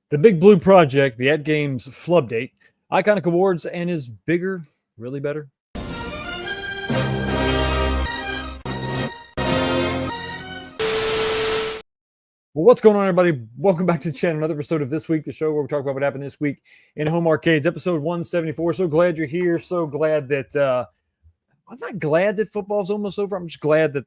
The Big Blue Project, the AtGames Flubdate, Iconic Awards, and is bigger, really better? Well, what's going on, everybody? Welcome back to the channel. Another episode of This Week, the show where we talk about what happened this week in home arcades, episode 174. So glad you're here. So glad that I'm not glad that football's almost over. I'm just glad that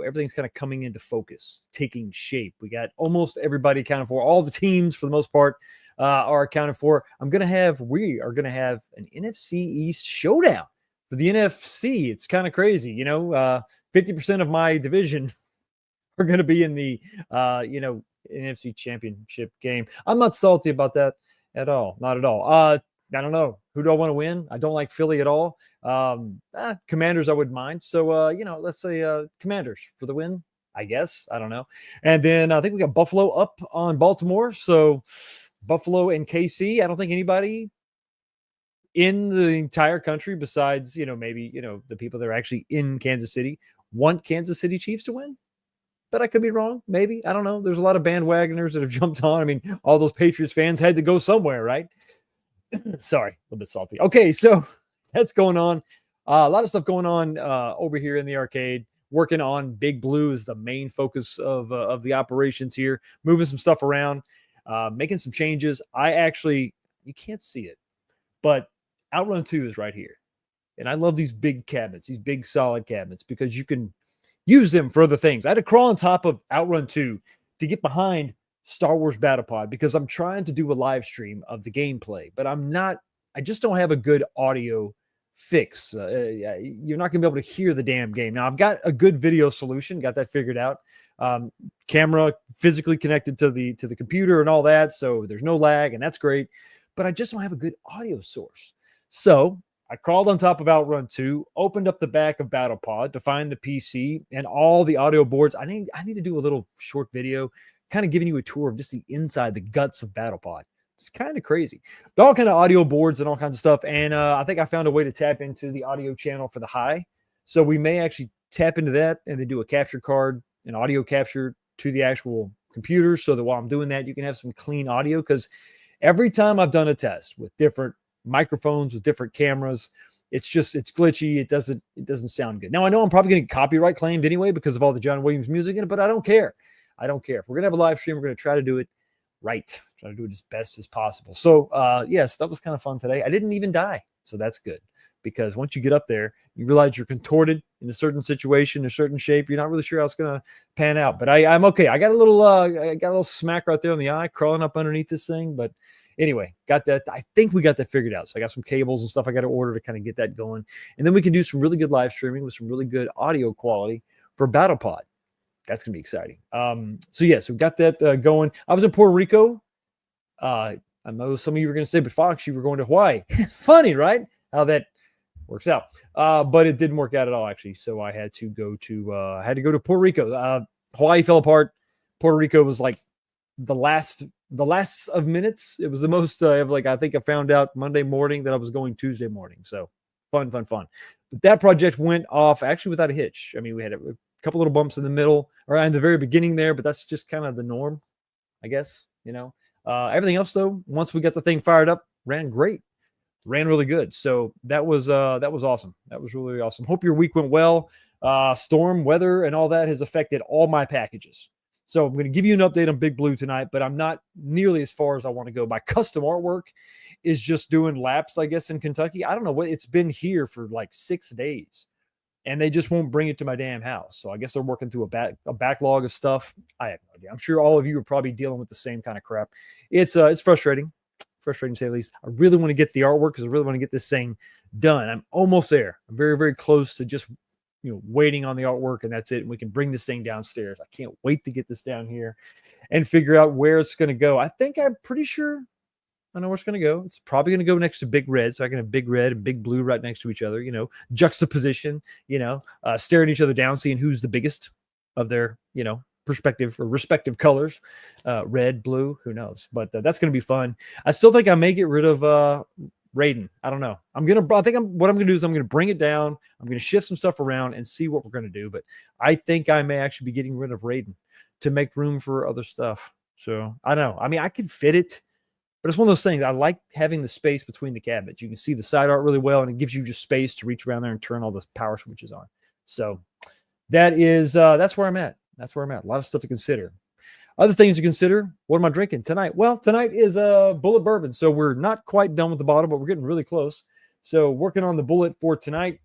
everything's kind of coming into focus, taking shape. We got almost everybody accounted for. All the teams, for the most part, are accounted for. We are gonna have an NFC East showdown for the NFC. It's kind of crazy, 50% of my division are going to be in the NFC Championship game. I'm not salty about that at all, not at all. I don't know, who do I want to win? I don't like Philly at all. Commanders I wouldn't mind. So let's say Commanders for the win, I guess. I don't know. And then I think we got Buffalo up on Baltimore. So Buffalo and KC. I don't think anybody in the entire country besides maybe the people that are actually in Kansas City want Kansas City Chiefs to win. But I could be wrong. Maybe. I don't know. There's a lot of bandwagoners that have jumped on. I mean, all those Patriots fans had to go somewhere, right? Sorry, a little bit salty. Okay, so that's going on. A lot of stuff going on over here in the arcade. Working on Big Blue is the main focus of the operations here. Moving some stuff around, making some changes. You can't see it, but Outrun 2 is right here. And I love these big cabinets, these big solid cabinets, because you can use them for other things. I had to crawl on top of Outrun 2 to get behind Star Wars Battle Pod because I'm trying to do a live stream of the gameplay, but I just don't have a good audio fix. You're not going to be able to hear the damn game. Now, I've got a good video solution, got that figured out. Camera physically connected to the computer and all that, so there's no lag, and that's great, but I just don't have a good audio source. So I crawled on top of Outrun 2, opened up the back of BattlePod to find the PC and all the audio boards. I need to do a little short video, kind of giving you a tour of just the inside, the guts of BattlePod. It's kind of crazy. But all kind of audio boards and all kinds of stuff. And I think I found a way to tap into the audio channel for the high. So we may actually tap into that and then do a capture card, an audio capture to the actual computer, so that while I'm doing that, you can have some clean audio. Because every time I've done a test with different microphones with different cameras, it's glitchy. It doesn't sound good. Now, I know I'm probably getting copyright claimed anyway because of all the John Williams music in it, but I don't care. If we're gonna have a live stream, we're gonna try to do it right, try to do it as best as possible. So yes, that was kind of fun today. I didn't even die, so that's good, because once you get up there, you realize you're contorted in a certain situation, a certain shape. You're not really sure how it's gonna pan out, but I'm okay. I got a little smack right there on the eye, crawling up underneath this thing, but anyway, got that. I think we got that figured out. So I got some cables and stuff I got to order to kind of get that going. And then we can do some really good live streaming with some really good audio quality for BattlePod. That's going to be exciting. So we got that going. I was in Puerto Rico. I know some of you were going to say, but Fox, you were going to Hawaii. Funny, right? How that works out. But it didn't work out at all, actually. So I had to go to Puerto Rico. Hawaii fell apart. Puerto Rico was like the last of minutes. It was the most I think I found out Monday morning that I was going Tuesday morning. So fun. But that project went off actually without a hitch. I mean, we had a couple little bumps in the middle or in the very beginning there, but that's just kind of the norm, I guess. Everything else though, once we got the thing fired up, ran great, ran really good. So that was awesome. That was really awesome. Hope your week went well. Storm weather and all that has affected all my packages. So I'm going to give you an update on Big Blue tonight, but I'm not nearly as far as I want to go. My custom artwork is just doing laps, I guess, in Kentucky. I don't know what, it's been here for like 6 days, and they just won't bring it to my damn house. So I guess they're working through a backlog of stuff. I have no idea. I'm sure all of you are probably dealing with the same kind of crap. It's frustrating to say the least. I really want to get the artwork because I really want to get this thing done. I'm almost there. I'm very, very close to just waiting on the artwork, and that's it. And we can bring this thing downstairs. I can't wait to get this down here and figure out where it's going to go. I'm pretty sure I know where it's going to go. It's probably going to go next to Big Red. So I can have Big Red and Big Blue right next to each other, juxtaposition, staring each other down, seeing who's the biggest of their, perspective or respective colors, red, blue, who knows, but that's going to be fun. I still think I may get rid of, Raiden. I don't know. What I'm going to do is I'm going to bring it down. I'm going to shift some stuff around and see what we're going to do. But I think I may actually be getting rid of Raiden to make room for other stuff. So I don't know. I mean, I could fit it But it's one of those things. I like having the space between the cabinets. You can see the side art really well, and it gives you just space to reach around there and turn all the power switches on. So that's where I'm at. That's where I'm at. A lot of stuff to consider. Other things to consider. What am I drinking tonight? Well, tonight is a Bullet bourbon. So we're not quite done with the bottle, but we're getting really close. So working on the Bullet for tonight.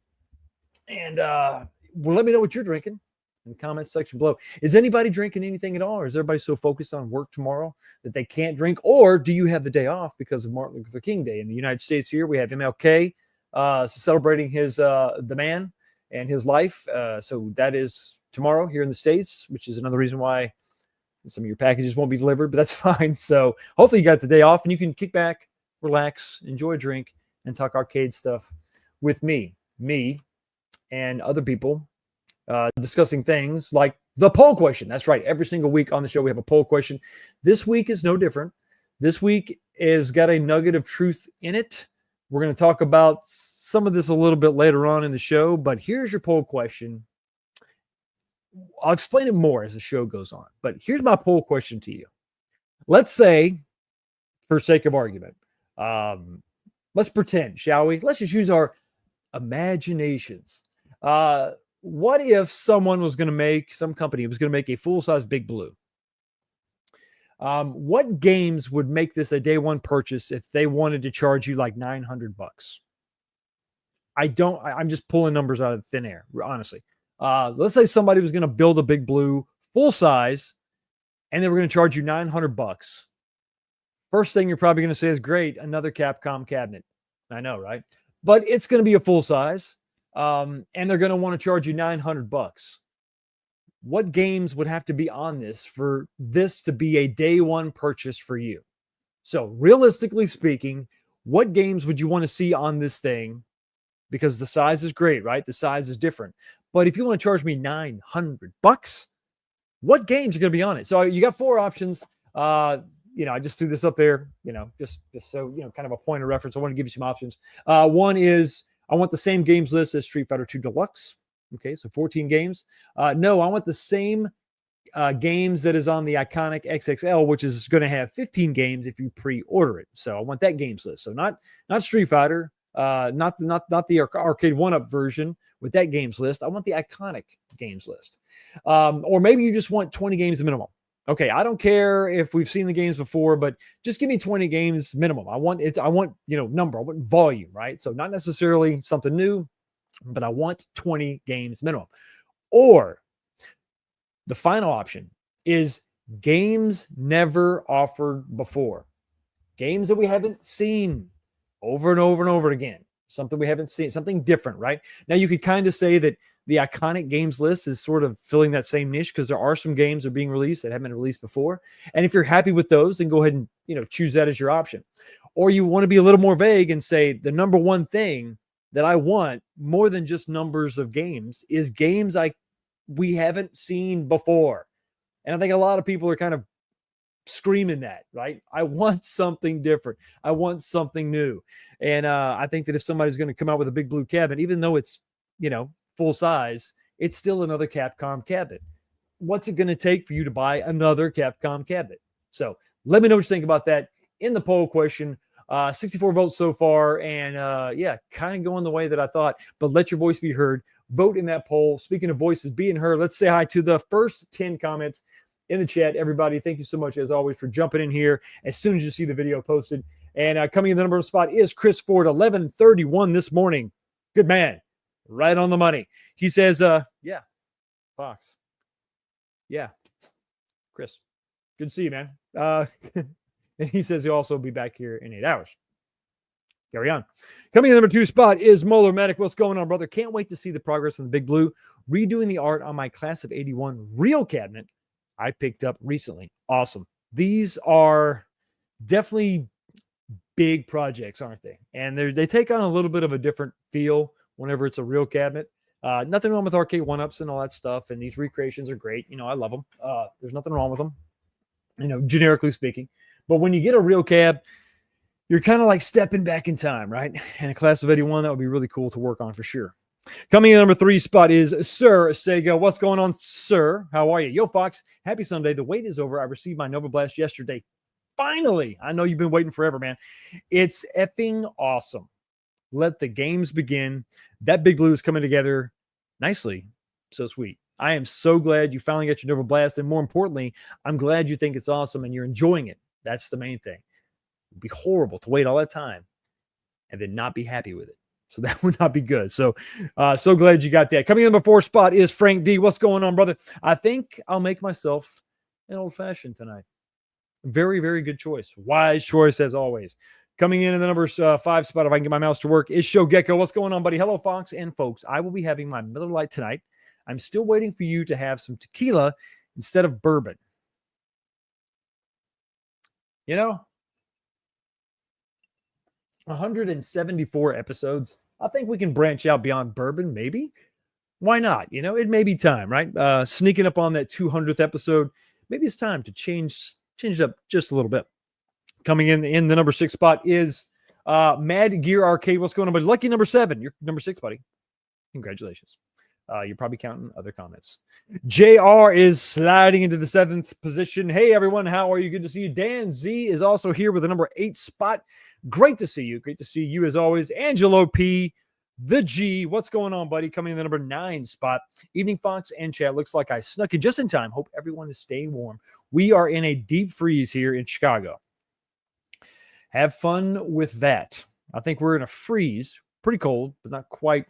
And well, let me know what you're drinking in the comments section below. Is anybody drinking anything at all? Or is everybody so focused on work tomorrow that they can't drink? Or do you have the day off because of Martin Luther King Day? In the United States here, we have MLK celebrating his the man and his life. So that is tomorrow here in the States, which is another reason why some of your packages won't be delivered, but that's fine. So hopefully you got the day off and you can kick back, relax, enjoy a drink, and talk arcade stuff with me and other people discussing things like the poll question. That's right. Every single week on the show, we have a poll question. This week is no different. This week is got a nugget of truth in it. We're going to talk about some of this a little bit later on in the show, but here's your poll question. I'll explain it more as the show goes on, but here's my poll question to you. Let's say, for sake of argument, let's pretend, shall we? Let's just use our imaginations. What if someone was going to make, some company was going to make a full-size Big Blue? What games would make this a day one purchase if they wanted to charge you like $900? I'm just pulling numbers out of thin air, honestly. Let's say somebody was going to build a Big Blue full size and they were going to charge you $900. First thing you're probably going to say is, great, another Capcom cabinet. I know, right? But it's going to be a full size. And they're going to want to charge you $900. What games would have to be on this for this to be a day one purchase for you? So realistically speaking, what games would you want to see on this thing? Because the size is great, right? The size is different. But if you want to charge me $900, what games are going to be on it? So you got four options. I just threw this up there, just so, kind of a point of reference. I want to give you some options. One is, I want the same games list as Street Fighter 2 Deluxe. Okay, so 14 games. No, I want the same games that is on the iconic XXL, which is going to have 15 games if you pre-order it. So I want that games list. So not Street Fighter, not the arcade one-up version with that games list. I want the iconic games list. Or maybe you just want 20 games minimum. Okay, I don't care if we've seen the games before, but just give me 20 games minimum. I want number, I want volume, right? So not necessarily something new, but I want 20 games minimum. Or the final option is games never offered before. Games that we haven't seen over and over and over again. Something we haven't seen, something different, right? Now you could kind of say that the iconic games list is sort of filling that same niche because there are some games that are being released that haven't been released before. And if you're happy with those, then go ahead and, choose that as your option. Or you want to be a little more vague and say the number one thing that I want more than just numbers of games is games we haven't seen before. And I think a lot of people are kind of screaming that, right? I want something different. I want something new. And I think that if somebody's going to come out with a Big Blue cabinet, even though it's, full size, it's still another Capcom cabinet. What's it going to take for you to buy another Capcom cabinet? So let me know what you think about that in the poll question. 64 votes so far, and kind of going the way that I thought, but let your voice be heard. Vote in that poll. Speaking of voices being heard, let's say hi to the first 10 comments in the chat. Everybody, thank you so much, as always, for jumping in here as soon as you see the video posted. And coming in the number one spot is Chris Ford, 1131 this morning. Good man. Right on the money. He says, Fox. Yeah. Chris, good to see you, man. And he says he'll also be back here in 8 hours. Carry on. Coming in the number two spot is Molar Medic. What's going on, brother? Can't wait to see the progress on the Big Blue. Redoing the art on my class of 81 real cabinet I picked up recently. Awesome. These are definitely big projects, aren't they? And they take on a little bit of a different feel whenever it's a real cabinet. Nothing wrong with arcade one-ups and all that stuff. And these recreations are great. I love them. There's nothing wrong with them, generically speaking. But when you get a real cab, you're kind of like stepping back in time, right? And a class of 81, that would be really cool to work on for sure. Coming in number three spot is Sir Sega. What's going on, sir? How are you? Yo, Fox. Happy Sunday. The wait is over. I received my Nova Blast yesterday. Finally, I know you've been waiting forever, man. It's effing awesome. Let the games begin. That Big Blue is coming together nicely. So sweet. I am so glad you finally got your Nova Blast. And more importantly, I'm glad you think it's awesome and you're enjoying it. That's the main thing. It'd be horrible to wait all that time and then not be happy with it. So that would not be good. So glad you got that. Coming in the 4th spot is Frank D. What's going on, brother? I think I'll make myself an old fashioned tonight. Very, very good choice. Wise choice as always. Coming in the number 5 spot, if I can get my mouse to work, is Show Gecko. What's going on, buddy? Hello, Fox and folks. I will be having my Miller Lite tonight. I'm still waiting for you to have some tequila instead of bourbon. You know, 174 episodes. I think we can branch out beyond bourbon, maybe. Why not? You know, it may be time, right? Sneaking up on that 200th episode. Maybe it's time to change it up just a little bit. Coming in the number 6 spot is Mad Gear Arcade. What's going on, buddy? Lucky number 7. You're number 6, buddy. Congratulations. You're probably counting other comments. JR is sliding into the 7th position. Hey, everyone. How are you? Good to see you. Dan Z is also here with the number 8 spot. Great to see you. Great to see you as always. Angelo P. The G. What's going on, buddy? Coming in the number 9 spot. Evening, Fox and chat. Looks like I snuck in just in time. Hope everyone is staying warm. We are in a deep freeze here in Chicago. Have fun with that. I think we're in a freeze. Pretty cold, but not quite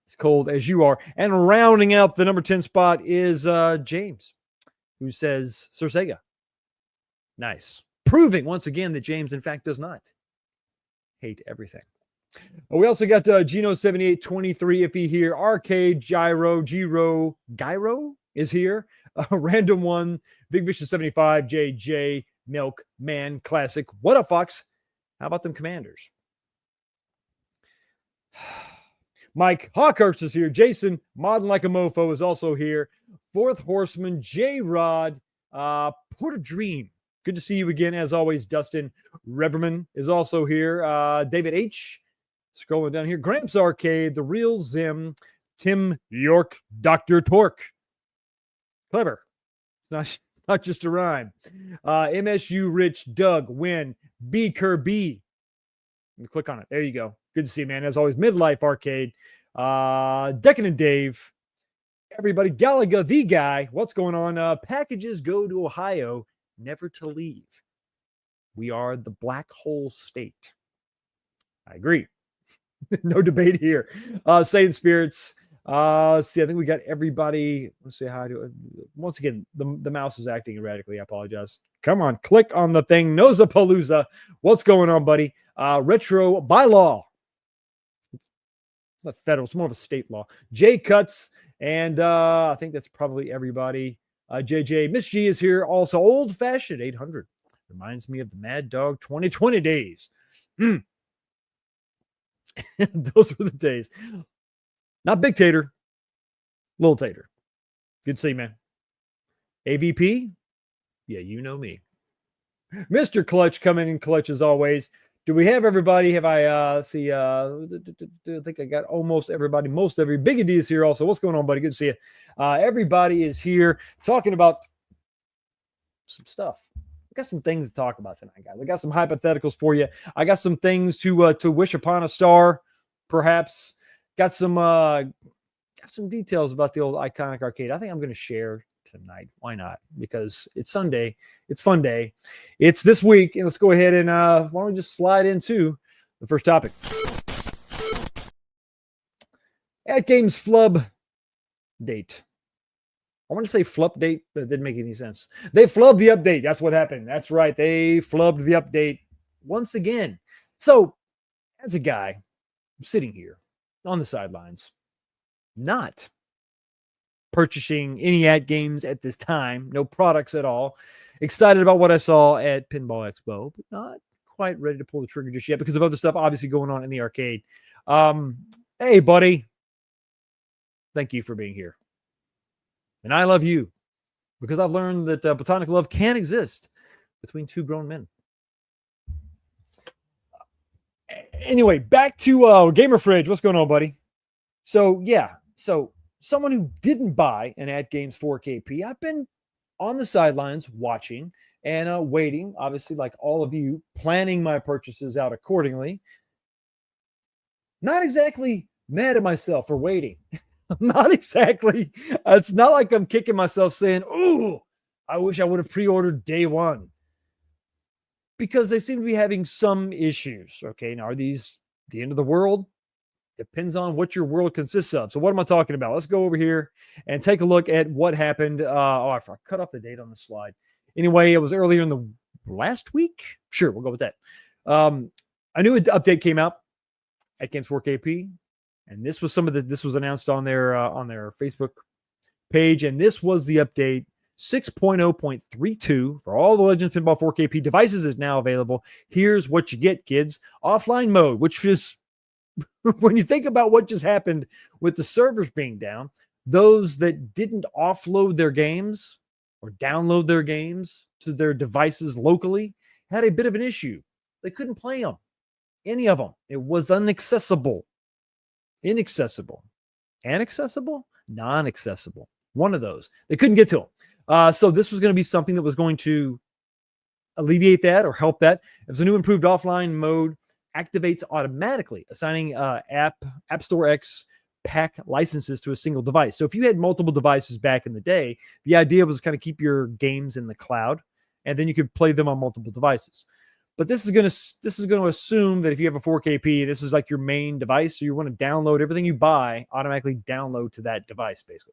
as cold as you are. And rounding out the number 10 spot is James, who says Sir Sega. Nice. Proving once again that James, in fact, does not hate everything. We also got Gino7823 Iffy here. Arcade, Gyro is here. Random One, Big Vicious 75, JJ, Milk, Man, Classic. What up, Fox? How about them Commanders? Mike Hawkhurst is here. Jason, Modern Like a Mofo, is also here. 4th Horseman, J-Rod, Porter Dream. Good to see you again, as always. Dustin Reverman is also here. David H. Scrolling down here. Gramps Arcade, The Real Zim, Tim York, Dr. Torque. Clever. Not just a rhyme. MSU Rich, Doug, Win, B. Kirby. Click on it. There you go. Good to see you, man. As always, Midlife Arcade, Decadent Dave, everybody, Galaga, the guy. What's going on? Packages go to Ohio, never to leave. We are the black hole state. I agree. No debate here. Satan Spirits. Let's see. I think we got everybody. Let's see how I do it. Once again, the mouse is acting erratically. I apologize. Come on, click on the thing. Nosapalooza. What's going on, buddy? Retro by law. It's not federal. It's more of a state law. J Cuts. And I think that's probably everybody. JJ. Miss G is here. Also, Old Fashioned 800. Reminds me of the Mad Dog 2020 days. Those were the days. Not Big Tater. Little Tater. Good to see you, man. AVP? Yeah, you know me. Mr. Clutch coming in clutch as always. Do we have everybody? Have I see I think I got almost everybody, most every Big D is here also. What's going on, buddy? Good to see you. Everybody is here talking about some stuff. I got some things to talk about tonight, guys. I got some hypotheticals for you. I got some things to wish upon a star, perhaps. Got some details about the old iconic arcade. I think I'm going to share tonight. Why not? Because it's Sunday. It's fun day. It's this week. And let's go ahead and why don't we just slide into the first topic. AtGames Flubdate. I want to say Flubdate, but it didn't make any sense. They flubbed the update. That's what happened. That's right. They flubbed the update once again. So, as a guy sitting here on the sidelines, not purchasing any AtGames at this time, no products at all, excited about what I saw at Pinball Expo, but not quite ready to pull the trigger just yet because of other stuff obviously going on in the arcade. Hey, buddy. Thank you for being here. And I love you because I've learned that platonic love can exist between two grown men. Anyway, back to Gamer Fridge. What's going on, buddy? So, yeah. So, someone who didn't buy an AtGames 4KP, I've been on the sidelines watching and waiting, obviously, like all of you, planning my purchases out accordingly. Not exactly mad at myself for waiting. Not exactly. It's not like I'm kicking myself saying, "Ooh, I wish I would have pre-ordered day one," because they seem to be having some issues. Okay, now are these the end of the world? Depends on what your world consists of. So what am I talking about? Let's go over here and take a look at what happened. I cut off the date on the slide. Anyway, it was earlier in the last week. Sure, we'll go with that. A new update came out at Games 4KP, and this was this was announced on their Facebook page, and this was the update 6.0.32 for all the Legends Pinball 4KP devices is now available. Here's what you get, kids. Offline mode, which is when you think about what just happened with the servers being down, those that didn't offload their games or download their games to their devices locally had a bit of an issue. They couldn't play them, any of them. It was inaccessible, non-accessible. One of those. They couldn't get to them. So this was going to be something that was going to alleviate that or help that. It was a new improved offline mode. Activates automatically, assigning App Store X pack licenses to a single device. So if you had multiple devices back in the day, the idea was kind of keep your games in the cloud, and then you could play them on multiple devices. But this is going to assume that if you have a 4KP, this is like your main device, so you want to download everything you buy, automatically download to that device, basically.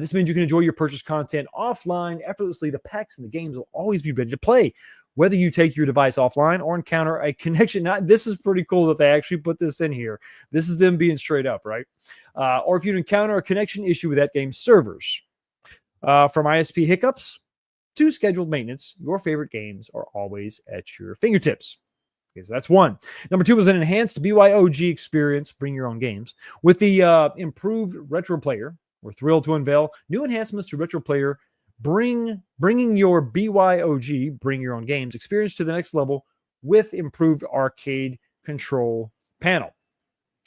This means you can enjoy your purchased content offline effortlessly. The packs and the games will always be ready to play, whether you take your device offline or encounter a connection. This is pretty cool that they actually put this in here. This is them being straight up, right? Or if you encounter a connection issue with that game's servers. From ISP hiccups to scheduled maintenance, your favorite games are always at your fingertips. Okay, so that's one. Number two was an enhanced BYOG experience, bring your own games. With the improved Retro Player, we're thrilled to unveil new enhancements to Retro Player, bringing your BYOG, bring your own games, experience to the next level with improved arcade control panel.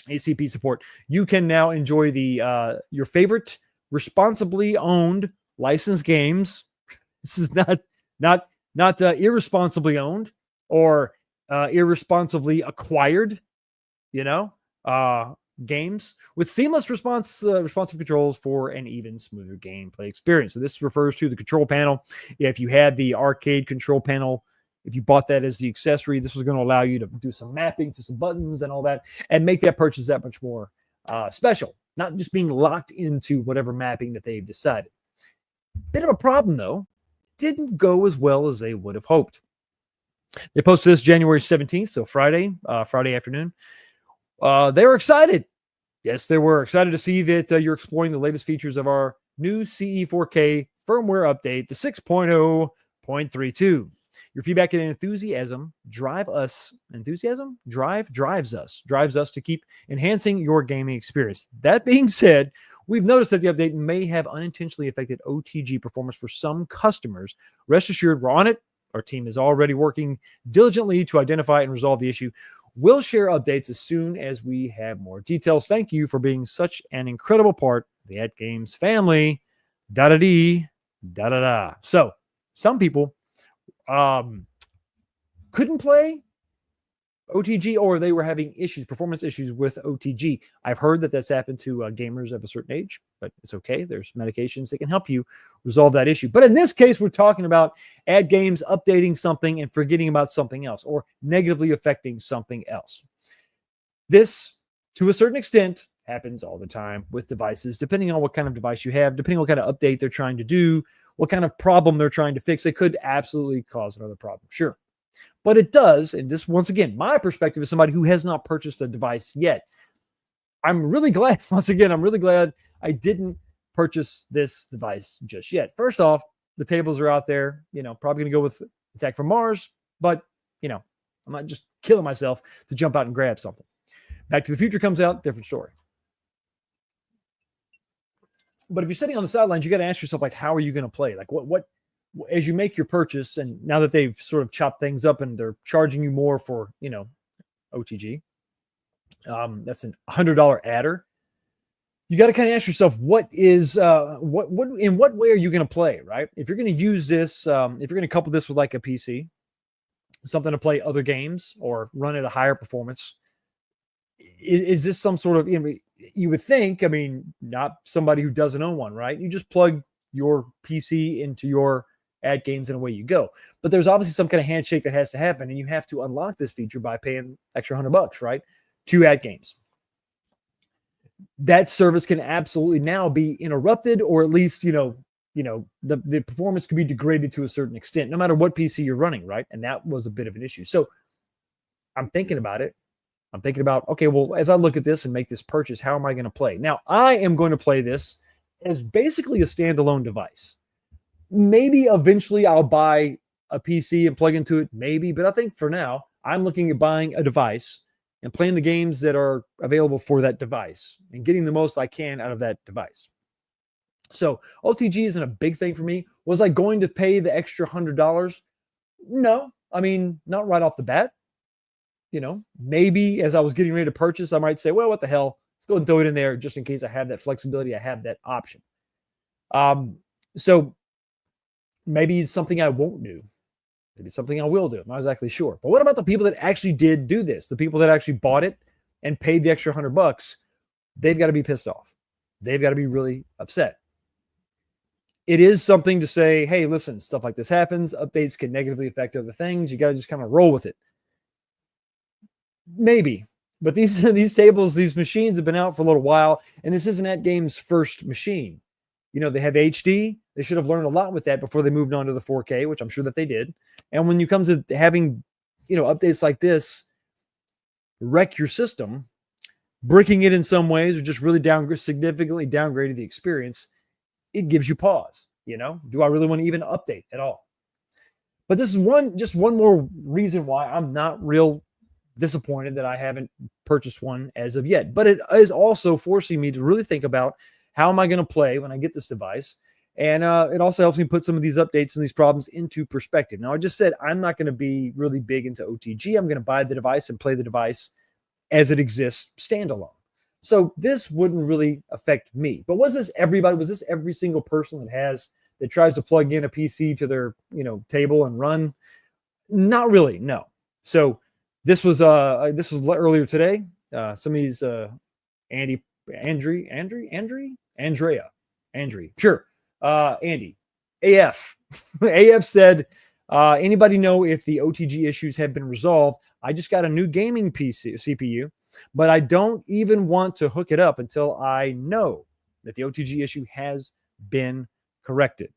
ACP support. You can now enjoy the your favorite responsibly owned licensed games. This is not irresponsibly owned or irresponsibly acquired, games with seamless responsive controls for an even smoother gameplay experience. So this refers to the control panel. If you had the arcade control panel, if you bought that as the accessory, this was going to allow you to do some mapping to some buttons and all that and make that purchase that much more special, not just being locked into whatever mapping that they've decided. Bit of a problem, though. Didn't go as well as they would have hoped. They posted this January 17th, so Friday afternoon. They were excited. Yes, they were excited to see that you're exploring the latest features of our new CE4K firmware update, the 6.0.32. Your feedback and enthusiasm drives us to keep enhancing your gaming experience. That being said, we've noticed that the update may have unintentionally affected OTG performance for some customers. Rest assured, we're on it. Our team is already working diligently to identify and resolve the issue. We'll share updates as soon as we have more details. Thank you for being such an incredible part of the AtGames family. So, some people couldn't play OTG, or they were having performance issues with OTG. I've heard that that's happened to gamers of a certain age, but it's okay. There's medications that can help you resolve that issue. But in this case, we're talking about AtGames updating something and forgetting about something else, or negatively affecting something else. This, to a certain extent, happens all the time with devices, depending on what kind of device you have, depending on what kind of update they're trying to do, what kind of problem they're trying to fix. It could absolutely cause another problem, sure. But it does, and this, once again, my perspective is somebody who has not purchased a device yet. I'm really glad I didn't purchase this device just yet. First off, the tables are out there, probably going to go with Attack from Mars, but, I'm not just killing myself to jump out and grab something. Back to the Future comes out, different story. But if you're sitting on the sidelines, you got to ask yourself, like, how are you going to play? Like, what as you make your purchase, and now that they've sort of chopped things up and they're charging you more for, OTG, that's an $100 adder. you got to kind of ask yourself, what in what way are you going to play, right? If you're going to use this, if you're going to couple this with like a PC, something to play other games or run at a higher performance, is this some sort of, you would think, I mean, not somebody who doesn't own one, right? You just plug your PC into your AtGames and away you go. But there's obviously some kind of handshake that has to happen, and you have to unlock this feature by paying extra $100, right? To AtGames. That service can absolutely now be interrupted, or at least, the performance could be degraded to a certain extent, no matter what PC you're running, right? And that was a bit of an issue. So I'm thinking about it. I'm thinking about, okay, well, as I look at this and make this purchase, how am I going to play? Now, I am going to play this as basically a standalone device. Maybe eventually I'll buy a PC and plug into it, maybe. But I think for now, I'm looking at buying a device and playing the games that are available for that device and getting the most I can out of that device. So OTG isn't a big thing for me. Was I going to pay the extra $100? No, I mean, not right off the bat. Maybe as I was getting ready to purchase, I might say, well, what the hell? Let's go and throw it in there just in case I have that flexibility. I have that option. So maybe it's something I won't do. Maybe it's something I will do. I'm not exactly sure. But what about the people that actually did do this? The people that actually bought it and paid the extra $100, they've got to be pissed off. They've got to be really upset. It is something to say, hey, listen, stuff like this happens. Updates can negatively affect other things. You got to just kind of roll with it. Maybe. But these tables, these machines have been out for a little while, and this isn't AtGames' first machine. They have HD. They should have learned a lot with that before they moved on to the 4K, which I'm sure that they did. And when you come to having, updates like this wreck your system, breaking it in some ways, or just really significantly downgrading the experience, it gives you pause. Do I really want to even update at all? But this is just one more reason why I'm not real disappointed that I haven't purchased one as of yet. But it is also forcing me to really think about, how am I going to play when I get this device? And it also helps me put some of these updates and these problems into perspective. Now, I just said I'm not going to be really big into OTG. I'm going to buy the device and play the device as it exists standalone. So this wouldn't really affect me. But was this everybody? Was this every single person that tries to plug in a PC to their table and run? Not really, no. So this was earlier today. Some of these Andy, sure. Andy, AF. AF said, anybody know if the OTG issues have been resolved? I just got a new gaming CPU, but I don't even want to hook it up until I know that the OTG issue has been corrected.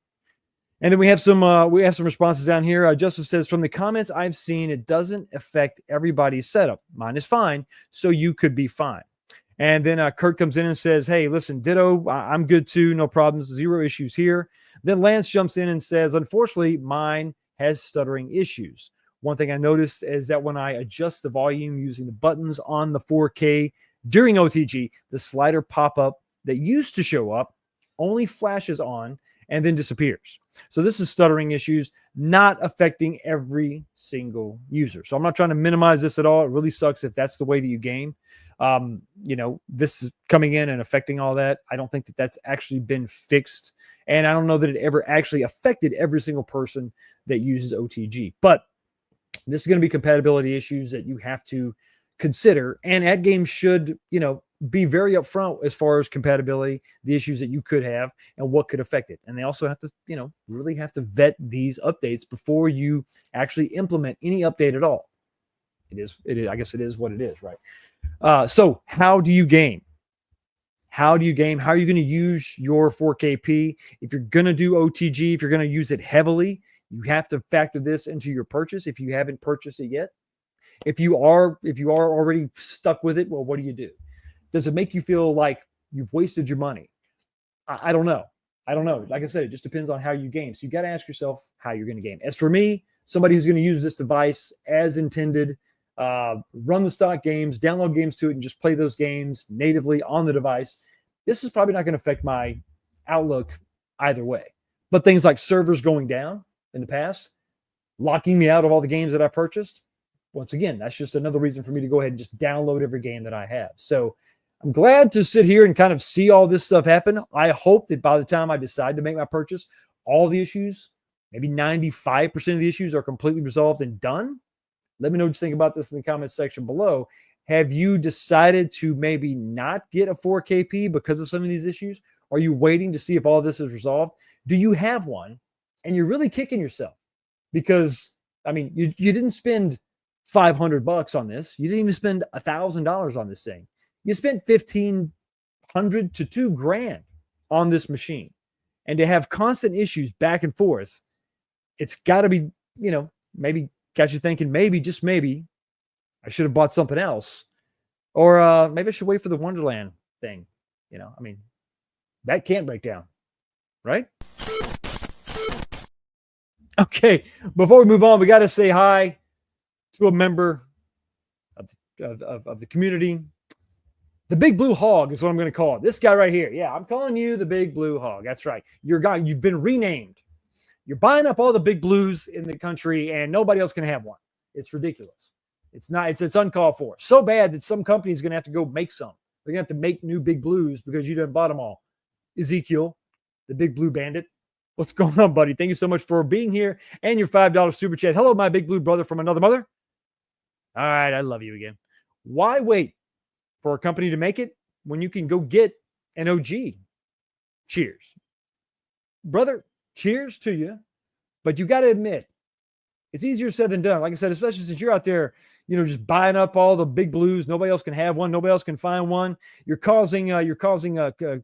And then we have some responses down here. Joseph says, from the comments I've seen, it doesn't affect everybody's setup. Mine is fine, so you could be fine. And then Kurt comes in and says, hey, listen, ditto, I'm good too, no problems, zero issues here. Then Lance jumps in and says, unfortunately, mine has stuttering issues. One thing I noticed is that when I adjust the volume using the buttons on the 4K during OTG, the slider pop-up that used to show up only flashes on and then disappears. So this is stuttering issues, not affecting every single user. So I'm not trying to minimize this at all. It really sucks if that's the way that you game. This is coming in and affecting all that. I don't think that that's actually been fixed. And I don't know that it ever actually affected every single person that uses OTG. But this is going to be compatibility issues that you have to consider. And AtGames should, be very upfront as far as compatibility, the issues that you could have and what could affect it. And they also have to, really have to vet these updates before you actually implement any update at all. It is, I guess it is what it is, right? So how do you game? How are you going to use your 4KP? If you're going to do OTG, if you're going to use it heavily, you have to factor this into your purchase if you haven't purchased it yet. If you are already stuck with it, well, what do you do? Does it make you feel like you've wasted your money? I don't know. Like I said, it just depends on how you game. So you got to ask yourself how you're going to game. As for me, somebody who's going to use this device as intended, run the stock games, download games to it, and just play those games natively on the device, this is probably not going to affect my outlook either way. But things like servers going down in the past, locking me out of all the games that I purchased, once again, that's just another reason for me to go ahead and just download every game that I have. So I'm glad to sit here and kind of see all this stuff happen. I hope that by the time I decide to make my purchase, all the issues, maybe 95% of the issues, are completely resolved and done. Let me know what you think about this in the comments section below. Have you decided to maybe not get a 4KP because of some of these issues? Are you waiting to see if all this is resolved? Do you have one and you're really kicking yourself? Because, I mean, you didn't spend $500 on this. You didn't even spend $1,000 on this thing. You spent $1,500 to $2,000 on this machine. And to have constant issues back and forth, it's got to be, maybe got you thinking, maybe, just maybe, I should have bought something else. Or maybe I should wait for the Wonderland thing. I mean, that can't break down, right? Okay, before we move on, we got to say hi to a member of the community. The Big Blue Hog is what I'm going to call it. This guy right here. Yeah, I'm calling you the Big Blue Hog. That's right. You've been renamed. You're buying up all the big blues in the country, and nobody else can have one. It's ridiculous. It's not. It's uncalled for. So bad that some company's going to have to go make some. They're going to have to make new big blues because you done bought them all. Ezekiel, the Big Blue Bandit. What's going on, buddy? Thank you so much for being here and your $5 super chat. Hello, my big blue brother from another mother. All right, I love you again. Why wait for a company to make it when you can go get an OG? Cheers. Brother, cheers to you. But you got to admit, it's easier said than done. Like I said, especially since you're out there, just buying up all the big blues. Nobody else can have one. Nobody else can find one. You're causing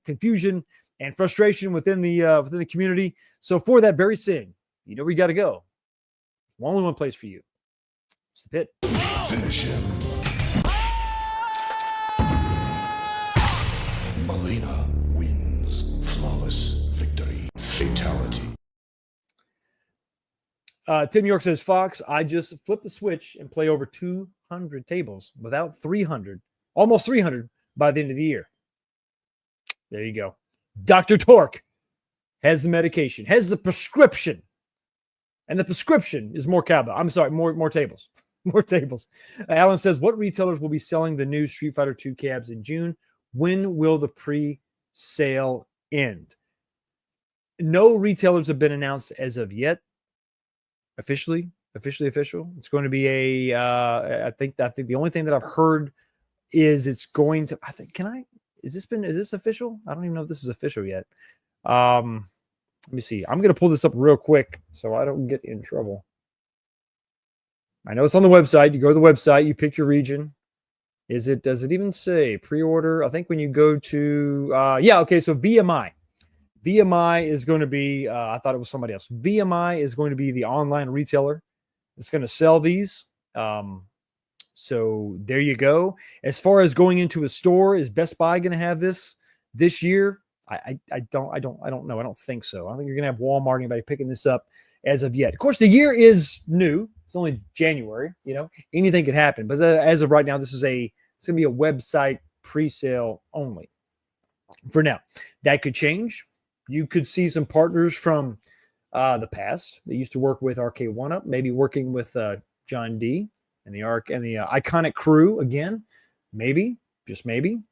confusion and frustration within the community. So for that very thing, where you got to go. Only one place for you. It's the pit. Finish him. Melina wins. Flawless victory. Fatality. Tim York says, Fox, I just flipped the switch and play over 200 tables without 300, almost 300 by the end of the year. There you go. Dr. Torque has the medication, has the prescription. And the prescription is more cowbell. I'm sorry, more tables. More tables. Alan says, what retailers will be selling the new Street Fighter 2 cabs in June? When will the pre-sale end? No retailers have been announced as of yet. Officially official. It's going to be I think the only thing that I've heard is it's going to, is this official? I don't even know if this is official yet. Let me see. I'm going to pull this up real quick so I don't get in trouble. I know it's on the website. You go to the website, you pick your region. Does it even say pre-order? I think when you go to, so VMI. VMI is going to be, I thought it was somebody else. VMI is going to be the online retailer that's going to sell these. So there you go. As far as going into a store, is Best Buy going to have this year? I don't know. I don't think so. I don't think you're going to have Walmart, anybody picking this up as of yet. Of course, the year is new. It's only January. Anything could happen. But as of right now, it's going to be a website pre-sale only. For now, that could change. You could see some partners from the past that used to work with RK1UP, maybe working with John D and the Iconic Crew again. Maybe, just maybe.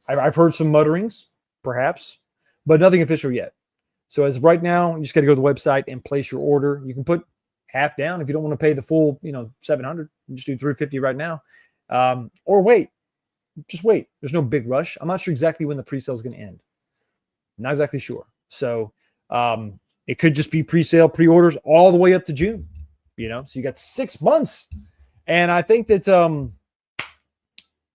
I've heard some mutterings, perhaps, but nothing official yet. So as of right now, you just got to go to the website and place your order. You can put half down if you don't want to pay the full, $700. You just do $350 right now, or wait. Just wait. There's no big rush. I'm not sure exactly when the pre-sale is going to end. Not exactly sure. So it could just be pre-sale, pre-orders all the way up to June. So you got 6 months. And I think that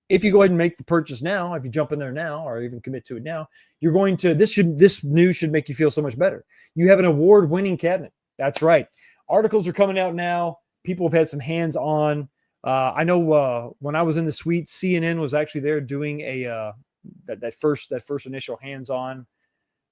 if you go ahead and make the purchase now, if you jump in there now or even commit to it now, you're going to, this news should make you feel so much better. You have an award-winning cabinet. That's right. Articles are coming out now. People have had some hands-on. I know when I was in the suite, CNN was actually there doing that first initial hands-on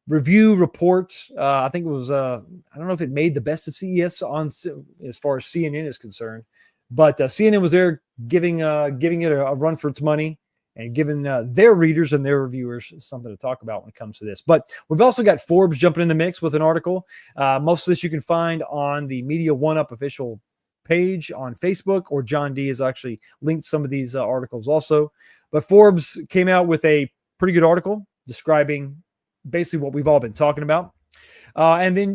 review report. I think it was I don't know if it made the best of CES as far as CNN is concerned, but CNN was there giving it a run for its money and giving their readers and their reviewers something to talk about when it comes to this. But we've also got Forbes jumping in the mix with an article. Most of this you can find on the Media One Up official page on Facebook, or John D has actually linked some of these articles also. But Forbes came out with a pretty good article describing basically what we've all been talking about. And then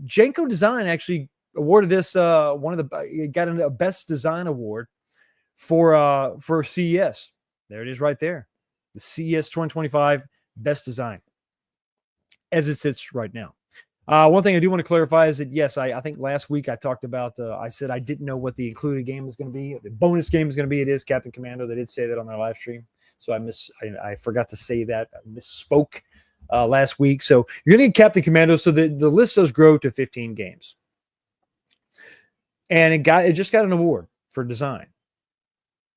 Jenko Design actually awarded this got a Best Design Award for CES. There it is right there. The CES 2025 Best Design as it sits right now. One thing I do want to clarify is that, yes, I think last week I talked about, I said I didn't know what the included game was going to be. The bonus game is going to be. It is Captain Commando. They did say that on their live stream. So I forgot to say that. I misspoke last week. So you're going to get Captain Commando. So the list does grow to 15 games. And it just got an award for design.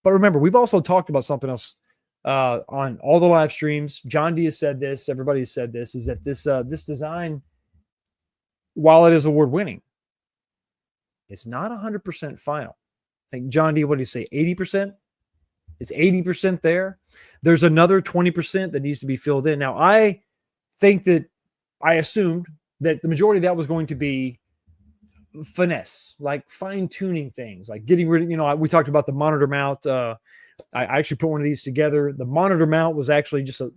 But remember, we've also talked about something else on all the live streams. John D has said this. Everybody has said this, is that this design, while it is award-winning, it's not 100% final. I think, John D, what did he say, 80%? It's 80% there. There's another 20% that needs to be filled in. Now, I assumed that the majority of that was going to be finesse, like fine-tuning things, like getting rid of, we talked about the monitor mount. I actually put one of these together. The monitor mount was actually just a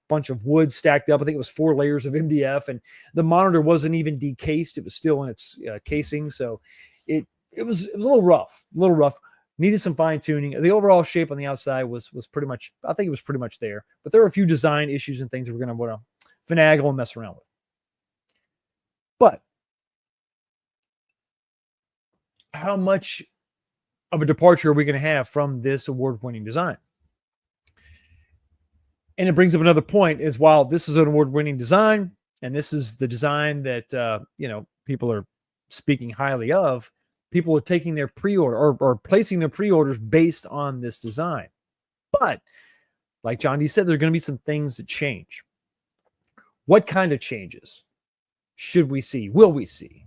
bunch of wood stacked up. I think it was 4 layers of MDF, and the monitor wasn't even decased. It was still in its casing. So it was a little rough, needed some fine tuning. The overall shape on the outside was pretty much, I think it was pretty much there, but there were a few design issues and things that we're going to want to finagle and mess around with. But how much of a departure are we going to have from this award-winning design? And it brings up another point, is while this is an award-winning design, and this is the design that people are speaking highly of, people are taking their pre-order or placing their pre-orders based on this design. But like John D said, there are going to be some things that change. What kind of changes should we see? Will we see?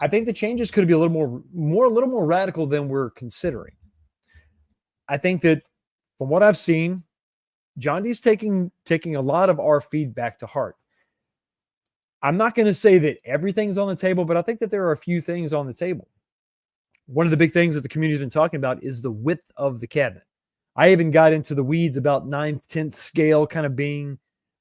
I think the changes could be a little more radical than we're considering. I think that from what I've seen, John D's taking a lot of our feedback to heart. I'm not going to say that everything's on the table, but I think that there are a few things on the table. One of the big things that the community's been talking about is the width of the cabinet. I even got into the weeds about 9/10 scale kind of being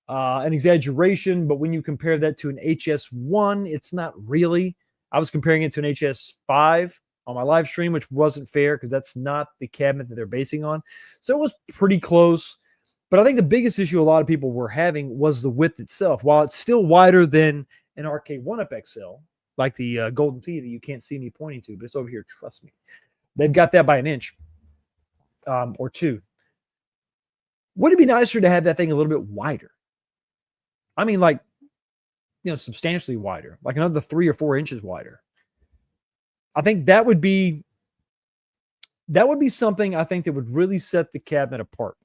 an exaggeration, but when you compare that to an HS1, it's not really. I was comparing it to an HS5 on my live stream, which wasn't fair because that's not the cabinet that they're basing on. So it was pretty close. But I think the biggest issue a lot of people were having was the width itself. While it's still wider than an RK1 Up XL, like the Golden Tee that you can't see me pointing to, but it's over here, trust me. They've got that by an inch or two. Would it be nicer to have that thing a little bit wider? I mean, like, substantially wider, like another 3 or 4 inches wider. I think that would be something I think that would really set the cabinet apart.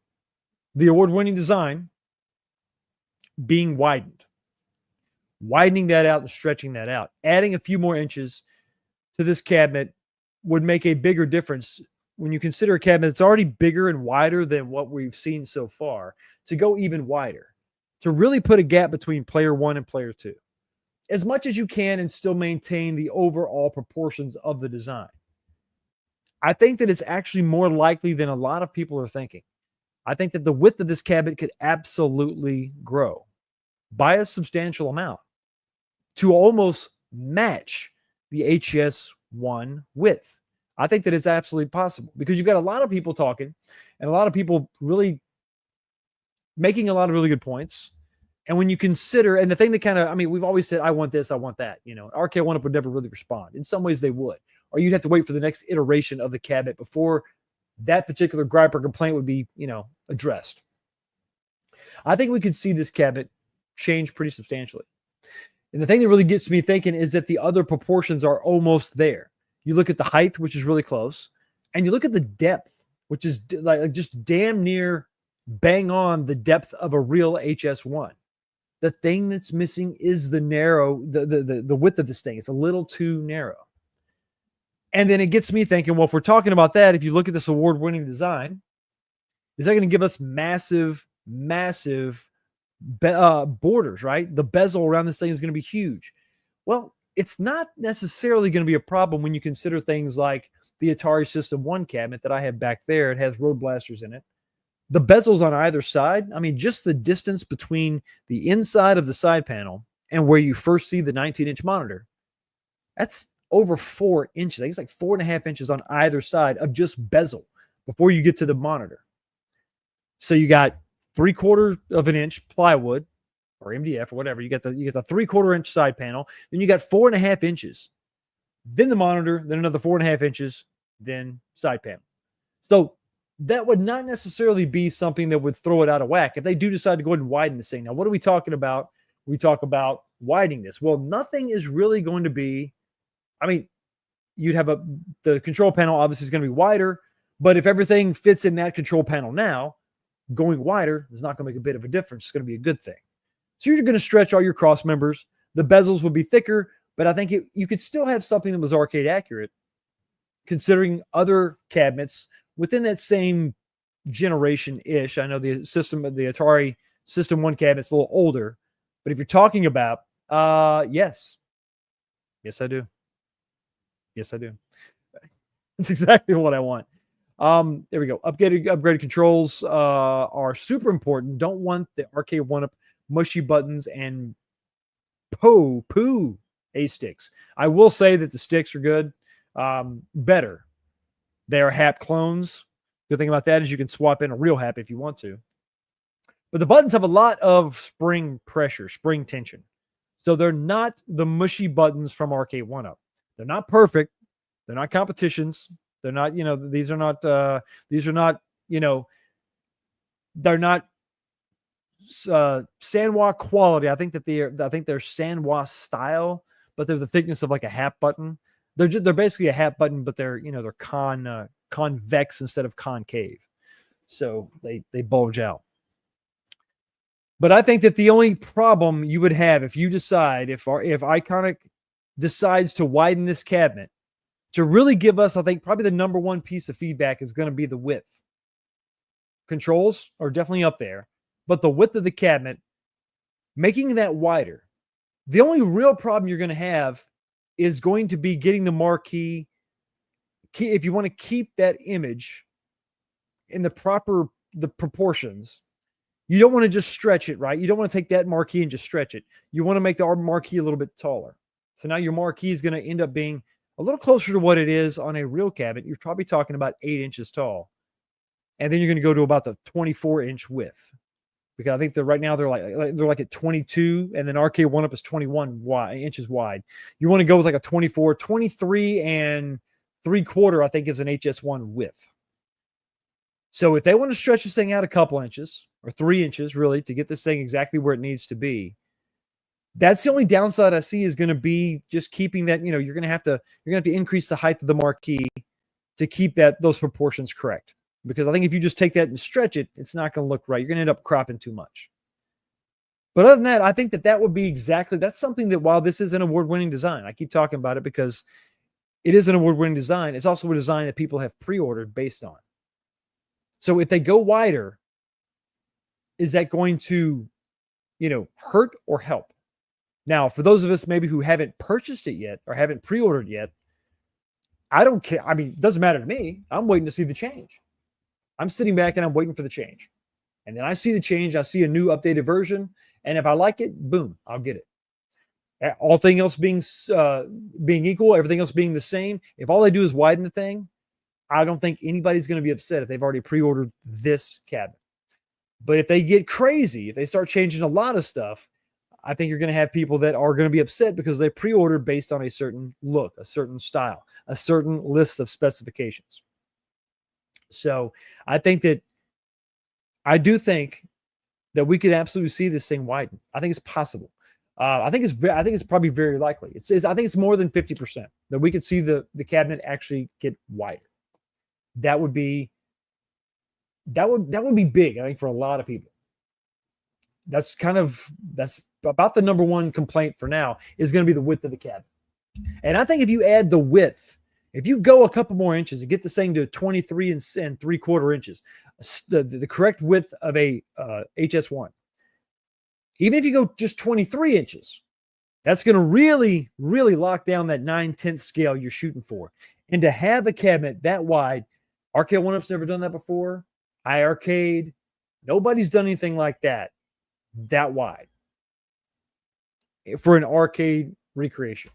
The award-winning design being widening that out and stretching that out, adding a few more inches to this cabinet would make a bigger difference when you consider a cabinet that's already bigger and wider than what we've seen so far, to go even wider, to really put a gap between player 1 and player 2 as much as you can and still maintain the overall proportions of the design. I think that it's actually more likely than a lot of people are thinking. I think that the width of this cabinet could absolutely grow by a substantial amount to almost match the HS1 width. I think that it's absolutely possible because you've got a lot of people talking and a lot of people really making a lot of really good points. And when you consider, and the thing that we've always said, I want this, I want that, RK1 Up would never really respond. In some ways they would, or you'd have to wait for the next iteration of the cabinet before that particular gripe or complaint would be, addressed. I think we could see this cabinet change pretty substantially. And the thing that really gets me thinking is that the other proportions are almost there. You look at the height, which is really close, and you look at the depth, which is like just damn near bang on the depth of a real HS1. The thing that's missing is the width of this thing. It's a little too narrow. And then it gets me thinking, well, if we're talking about that, if you look at this award-winning design, is that going to give us massive borders, right? The bezel around this thing is going to be huge. Well, it's not necessarily going to be a problem when you consider things like the Atari System 1 cabinet that I have back there. It has road blasters in it. The bezels on either side, I mean, just the distance between the inside of the side panel and where you first see the 19-inch monitor, that's over 4 inches. I think it's like 4.5 inches on either side of just bezel before you get to the monitor. So you got 3/4 of an inch plywood or MDF or whatever. You get the 3/4 inch side panel. Then you got 4.5 inches. Then the monitor. Then another 4.5 inches. Then side panel. So that would not necessarily be something that would throw it out of whack if they do decide to go ahead and widen this thing. Now, what are we talking about? We talk about widening this. Well, nothing is really going to be. I mean, you'd have the control panel obviously is going to be wider, but if everything fits in that control panel now, going wider is not going to make a bit of a difference. It's going to be a good thing. So you're going to stretch all your cross members. The bezels will be thicker, but I think you could still have something that was arcade accurate, considering other cabinets within that same generation-ish. I know the Atari System 1 cabinet's a little older, but if you're talking about, yes, I do. Yes, I do. That's exactly what I want. There we go. Upgraded controls are super important. Don't want the arcade one-up mushy buttons and poo A sticks. I will say that the sticks are good. Better. They are HAP clones. Good thing about that is you can swap in a real HAP if you want to. But the buttons have a lot of spring pressure, spring tension. So they're not the mushy buttons from arcade one-up. They're not perfect. They're not competitions. They're not, these are not, they're not Sanwa quality. I think they're Sanwa style, but they're the thickness of like a HAP button. They're basically a HAP button, but they're convex instead of concave. So they bulge out. But I think that the only problem you would have if you decide, if Iconic decides to widen this cabinet, to really give us, I think probably the number one piece of feedback is going to be the width. Controls are definitely up there, but the width of the cabinet, making that wider. The only real problem you're going to have is going to be getting the marquee. If you want to keep that image in the proportions, you don't want to just stretch it, right? You don't want to take that marquee and just stretch it. You want to make the marquee a little bit taller. So now your marquee is going to end up being a little closer to what it is on a real cabinet. You're probably talking about 8 inches tall. And then you're going to go to about the 24-inch width. Because I think right now they're like at 22, and then arcade one-up is 21 inches wide. You want to go with like a 24, 23 and 3/4, I think, is an HS1 width. So if they want to stretch this thing out a couple inches, or 3 inches really, to get this thing exactly where it needs to be, that's the only downside I see is going to be just keeping that, you're going to have to increase the height of the marquee to keep those proportions correct. Because I think if you just take that and stretch it, it's not going to look right. You're going to end up cropping too much. But other than that, I think that would be that's something that, while this is an award-winning design, I keep talking about it because it is an award-winning design. It's also a design that people have pre-ordered based on. So if they go wider, is that going to, hurt or help? Now, for those of us maybe who haven't purchased it yet or haven't pre-ordered yet, I don't care. I mean, it doesn't matter to me. I'm waiting to see the change. I'm sitting back and I'm waiting for the change. And then I see the change. I see a new updated version. And if I like it, boom, I'll get it. All things else being equal, everything else being the same, if all they do is widen the thing, I don't think anybody's going to be upset if they've already pre-ordered this cabinet. But if they get crazy, if they start changing a lot of stuff, I think you're going to have people that are going to be upset because they pre-ordered based on a certain look, a certain style, a certain list of specifications. So I do think that we could absolutely see this thing widen. I think it's possible. I think it's probably very likely. I think it's more than 50% that we could see the cabinet actually get wider. That would be big, I think, for a lot of people. That's about the number one complaint for now is going to be the width of the cabinet. And I think if you add the width, if you go a couple more inches and get this thing to 23 and 3/4 inches, the correct width of a HS1, even if you go just 23 inches, That's going to really, really lock down that 9/10 scale you're shooting for. And to have a cabinet that wide, Arcade 1-Up's never done that before. iArcade, nobody's done anything like that wide for an arcade recreation.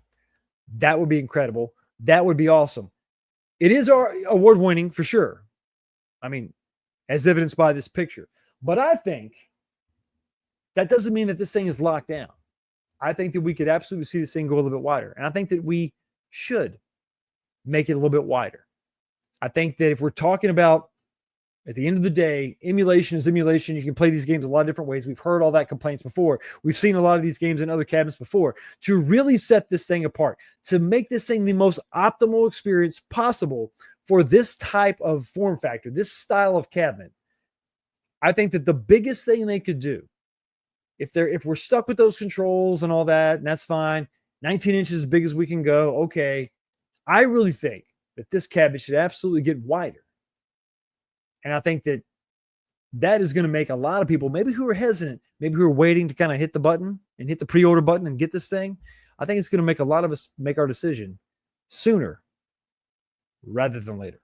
That would be incredible. That would be awesome. It is award winning for sure. I mean, as evidenced by this picture. But I think that doesn't mean that this thing is locked down. I think that we could absolutely see this thing go a little bit wider. And I think that we should make it a little bit wider. I think that if we're talking about, at the end of the day, emulation is emulation. You can play these games a lot of different ways. We've heard all that complaints before. We've seen a lot of these games in other cabinets before. To really set this thing apart, to make this thing the most optimal experience possible for this type of form factor, this style of cabinet, I think that the biggest thing they could do, if we're stuck with those controls and all that, and that's fine, 19 inches as big as we can go, okay. I really think that this cabinet should absolutely get wider. And I think that that is going to make a lot of people, maybe who are hesitant, maybe who are waiting to kind of hit the button and hit the pre-order button and get this thing, I think it's going to make a lot of us make our decision sooner rather than later.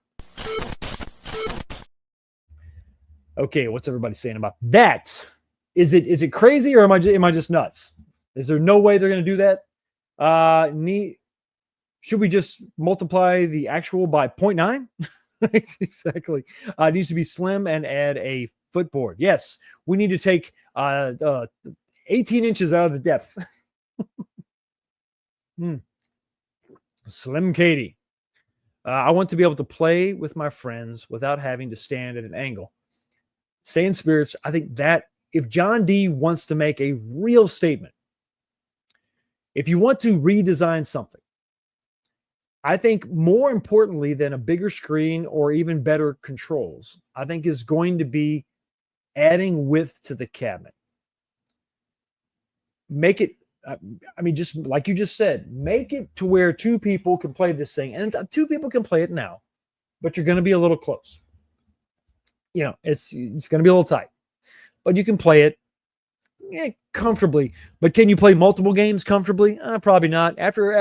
Okay, what's everybody saying about that? Is it crazy, or am I just nuts? Is there no way they're going to do that? Should we just multiply the actual by 0.9? Exactly. It needs to be slim and add a footboard. Yes, we need to take 18 inches out of the depth. Slim Katie. I want to be able to play with my friends without having to stand at an angle. Saying spirits, I think that if John D wants to make a real statement, if you want to redesign something, I think more importantly than a bigger screen or even better controls, I think is going to be adding width to the cabinet. Make it, just like you just said, make it to where two people can play this thing. And two people can play it now, but you're going to be a little close. It's going to be a little tight, but you can play it comfortably. But can you play multiple games comfortably? Probably not. After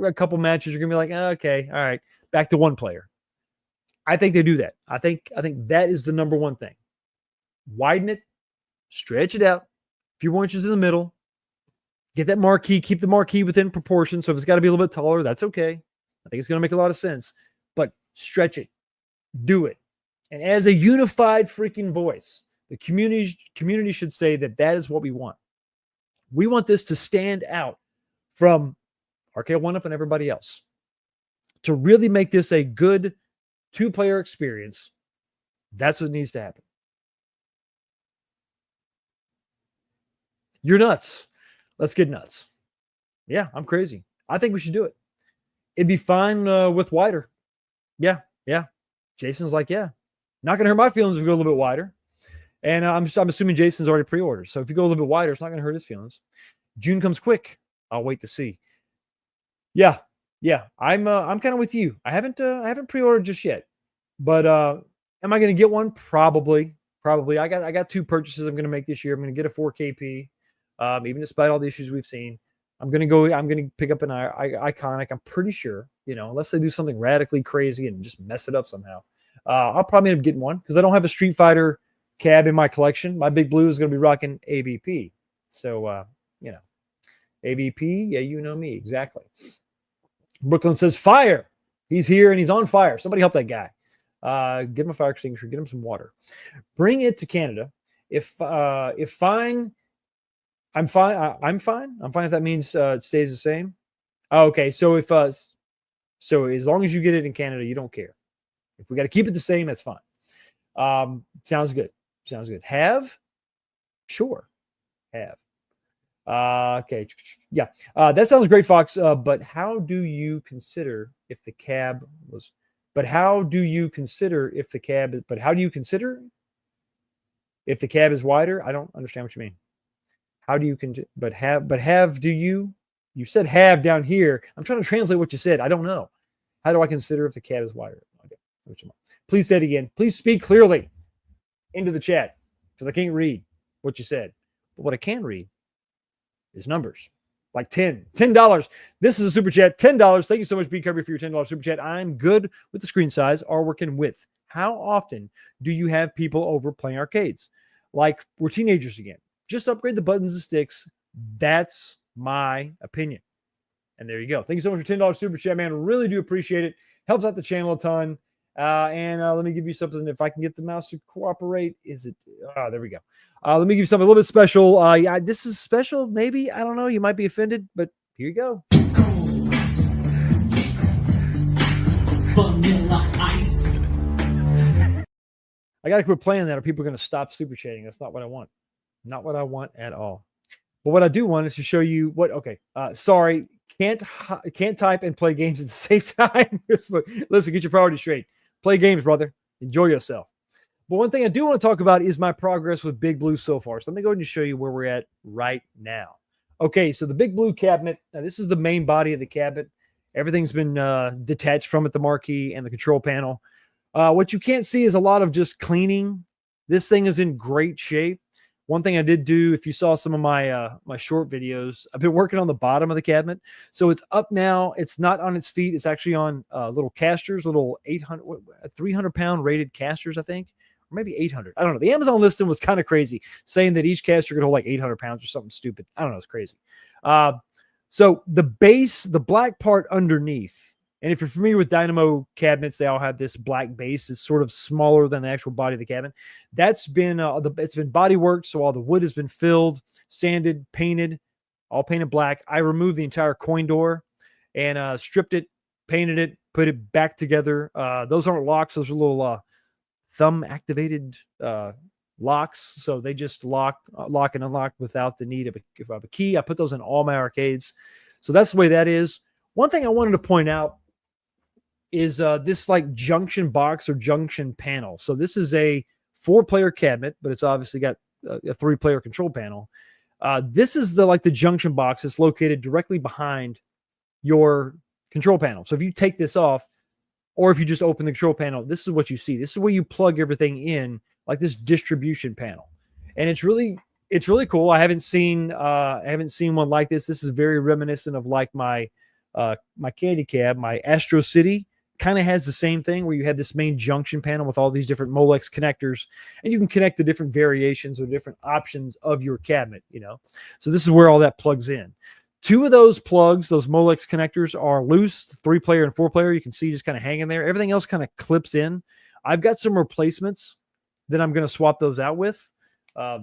a couple matches, you're gonna be like, okay, all right, back to one player. I think they do that. I think that is the number one thing. Widen it, stretch it out. A few more inches in the middle. Get that marquee. Keep the marquee within proportion. So if it's got to be a little bit taller, that's okay. I think it's gonna make a lot of sense. But stretch it, do it, and as a unified freaking voice. The community should say that is what we want. We want this to stand out from Arcade 1-Up and everybody else. To really make this a good two-player experience, that's what needs to happen. You're nuts. Let's get nuts. Yeah, I'm crazy. I think we should do it. It'd be fine with wider. Yeah. Jason's like, yeah. Not going to hurt my feelings if we go a little bit wider. And I'm assuming Jason's already pre-ordered. So if you go a little bit wider, it's not going to hurt his feelings. June comes quick. I'll wait to see. Yeah. I'm kind of with you. I haven't pre-ordered just yet. But am I going to get one? Probably. I got two purchases I'm going to make this year. I'm going to get a 4KP. Even despite all the issues we've seen, I'm going to pick up an Iconic. I'm pretty sure, unless they do something radically crazy and just mess it up somehow. I'll probably end up getting one because I don't have a Street Fighter cab in my collection. My Big Blue is going to be rocking AVP. So, AVP, yeah, you know me. Exactly. Brooklyn says, fire. He's here and he's on fire. Somebody help that guy. Get him a fire extinguisher. Get him some water. Bring it to Canada. If fine, I'm fine. I'm fine. I'm fine if that means it stays the same. Oh, okay. So so as long as you get it in Canada, you don't care. If we got to keep it the same, that's fine. Sounds good. Have? Sure. Have. Okay. Yeah. That sounds great, Fox. But how do you consider if the cab is wider? I don't understand what you mean. How do you you said have down here. I'm trying to translate what you said. I don't know. How do I consider if the cab is wider? Okay. Please say it again. Please speak clearly into the chat because I can't read what you said. But what I can read is numbers. Like $10. This is a super chat, $10. Thank you so much, B Kirby, for your $10 super chat. I'm good with the screen size or working with. How often do you have people over playing arcades? Like we're teenagers again. Just upgrade the buttons and sticks. That's my opinion. And there you go. Thank you so much for $10 super chat, man. Really do appreciate it. Helps out the channel a ton. And let me give you something. If I can get the mouse to cooperate, is it? There we go. Let me give you something a little bit special. Yeah, this is special. Maybe, I don't know. You might be offended, but here you go. Vanilla ice. I got to quit playing that, or people are going to stop super chatting. That's not what I want. Not what I want at all. But what I do want is to show you what. Okay, sorry, can't type and play games at the same time. Listen, get your priorities straight. Play games, brother. Enjoy yourself. But one thing I do want to talk about is my progress with Big Blue so far. So let me go ahead and show you where we're at right now. Okay, so the Big Blue cabinet. Now this is the main body of the cabinet. Everything's been detached from it, the marquee and the control panel. What you can't see is a lot of just cleaning. This thing is in great shape. One thing I did do, if you saw some of my my short videos, I've been working on the bottom of the cabinet. So it's up now. It's not on its feet. It's actually on little casters, little 300-pound rated casters, I think, or maybe 800. I don't know. The Amazon listing was kind of crazy, saying that each caster could hold like 800 pounds or something stupid. I don't know. It's crazy. So the base, the black part underneath, and if you're familiar with Dynamo cabinets, they all have this black base. It's sort of smaller than the actual body of the cabinet. That's been it's been body worked, so all the wood has been filled, sanded, painted, all painted black. I removed the entire coin door and stripped it, painted it, put it back together. Those aren't locks; those are little thumb activated locks, so they just lock and unlock without the need of a key. I put those in all my arcades, so that's the way that is. One thing I wanted to point out is this like junction box or junction panel. So this is a 4-player cabinet, but it's obviously got a 3-player control panel. This is the junction box that's located directly behind your control panel. So if you take this off, or if you just open the control panel, this is what you see. This is where you plug everything in, like this distribution panel. And it's really cool. I haven't seen one like this. This is very reminiscent of like my candy cab, my Astro City. Kind of has the same thing where you have this main junction panel with all these different Molex connectors, and you can connect the different variations or different options of your cabinet, So this is where all that plugs in. 2 of those plugs, those Molex connectors, are loose, 3-player and 4-player. You can see just kind of hanging there. Everything else kind of clips in. I've got some replacements that I'm going to swap those out with.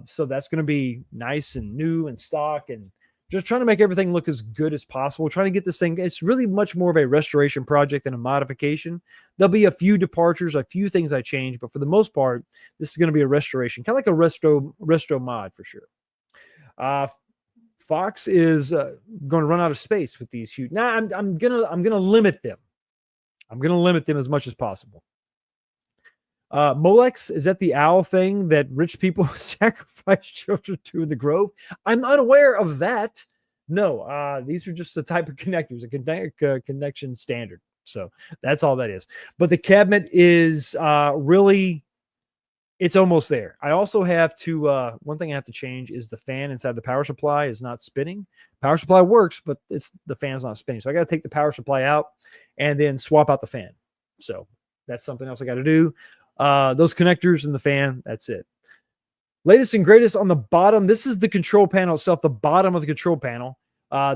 So that's going to be nice and new and stock, and just trying to make everything look as good as possible. Trying to get this thing, it's really much more of a restoration project than a modification. There'll be a few departures, a few things I change, but for the most part, this is going to be a restoration, kind of like a resto mod for sure. Fox is going to run out of space with these huge. Now I'm gonna limit them. I'm gonna limit them as much as possible. Molex, is that the owl thing that rich people sacrifice children to in the Grove? I'm unaware of that. No, these are just the type of connectors, a connection standard. So that's all that is. But the cabinet is really, it's almost there. I also have to, one thing I have to change is the fan inside the power supply is not spinning. Power supply works, but the fan's not spinning. So I got to take the power supply out and then swap out the fan. So that's something else I got to do. Those connectors and the fan, that's it. Latest and greatest on the bottom. This is the control panel itself, the bottom of the control panel.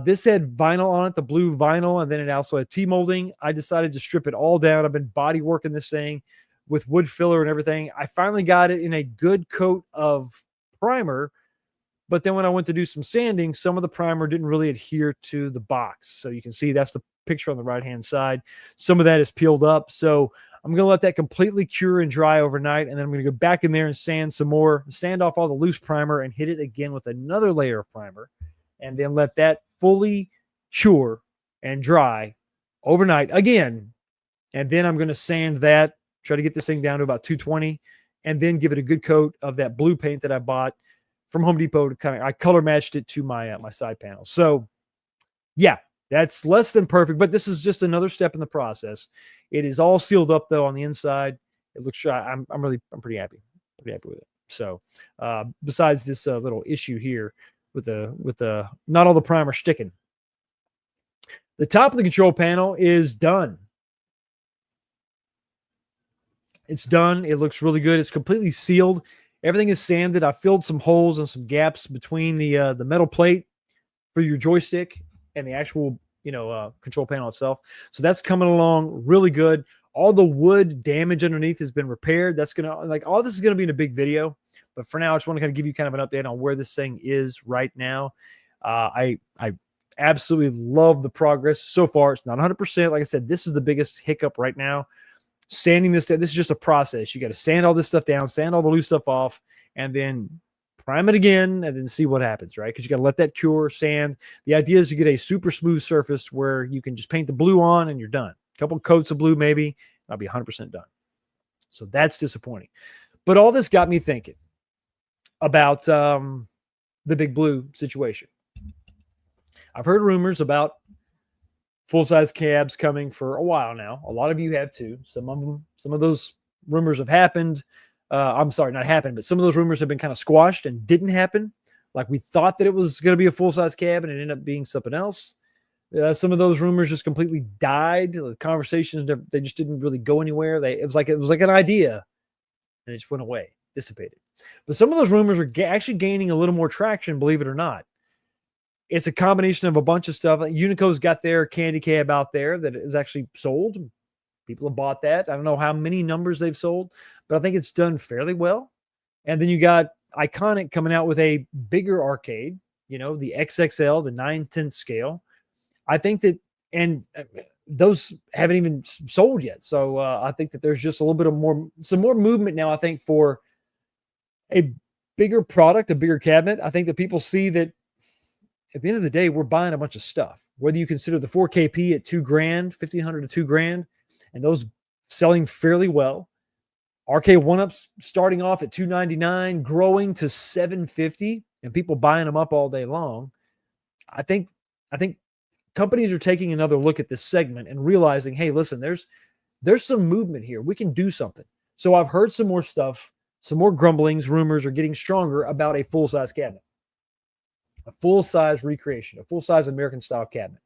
This had vinyl on it, the blue vinyl, and then it also had T-molding. I decided to strip it all down. I've been body working this thing with wood filler and everything. I finally got it in a good coat of primer, but then when I went to do some sanding, some of the primer didn't really adhere to the box. So you can see that's the picture on the right-hand side. Some of that is peeled up. So I'm going to let that completely cure and dry overnight, and then I'm going to go back in there and sand some more, sand off all the loose primer and hit it again with another layer of primer, and then let that fully cure and dry overnight again. And then I'm going to sand that, try to get this thing down to about 220, and then give it a good coat of that blue paint that I bought from Home Depot. I color matched it to my my side panel. So yeah, that's less than perfect, but this is just another step in the process. It is all sealed up though on the inside. It looks, I'm pretty happy with it. So besides this little issue here with the not all the primer sticking, The top of the control panel is done. It's done. It looks really good. It's completely sealed. Everything is sanded. I filled some holes and some gaps between the metal plate for your joystick and the actual control panel itself. So that's coming along really good. All the wood damage underneath has been repaired. That's gonna all this is gonna be in a big video. But for now, I just want to kind of give you kind of an update on where this thing is right now. I absolutely love the progress so far. It's not 100%. Like I said, this is the biggest hiccup right now. Sanding this is just a process. You got to sand all this stuff down, sand all the loose stuff off, and then prime it again, and then see what happens, right? Because you got to let that cure, sand. The idea is you get a super smooth surface where you can just paint the blue on and you're done. A couple coats of blue, maybe, I'll be 100% done. So that's disappointing. But all this got me thinking about the Big Blue situation. I've heard rumors about full-size cabs coming for a while now. A lot of you have too. Some of those rumors have happened. I'm sorry, not happened, but some of those rumors have been kind of squashed and didn't happen. Like we thought that it was going to be a full-size cab and it ended up being something else. Some of those rumors just completely died. The conversations, they just didn't really go anywhere. It was like an idea and it just went away, dissipated. But some of those rumors are actually gaining a little more traction, believe it or not. It's a combination of a bunch of stuff. Unico's got their candy cab out there that is actually sold. People have bought that. I don't know how many numbers they've sold, but I think it's done fairly well. And then you got Iconic coming out with a bigger arcade, the XXL, the 9/10 scale. I think that, and those haven't even sold yet. So I think that there's just a little bit of some more movement now, I think, for a bigger product, a bigger cabinet. I think that people see that at the end of the day, we're buying a bunch of stuff. Whether you consider the 4KP at $2,000, $1,500 to $2,000, and those selling fairly well. RK one-ups starting off at $299, growing to $750, and people buying them up all day long. I think companies are taking another look at this segment and realizing, hey, listen, there's some movement here. We can do something. So I've heard some more stuff, some more grumblings, rumors are getting stronger about a full-size cabinet. A full-size recreation, a full-size American-style cabinet.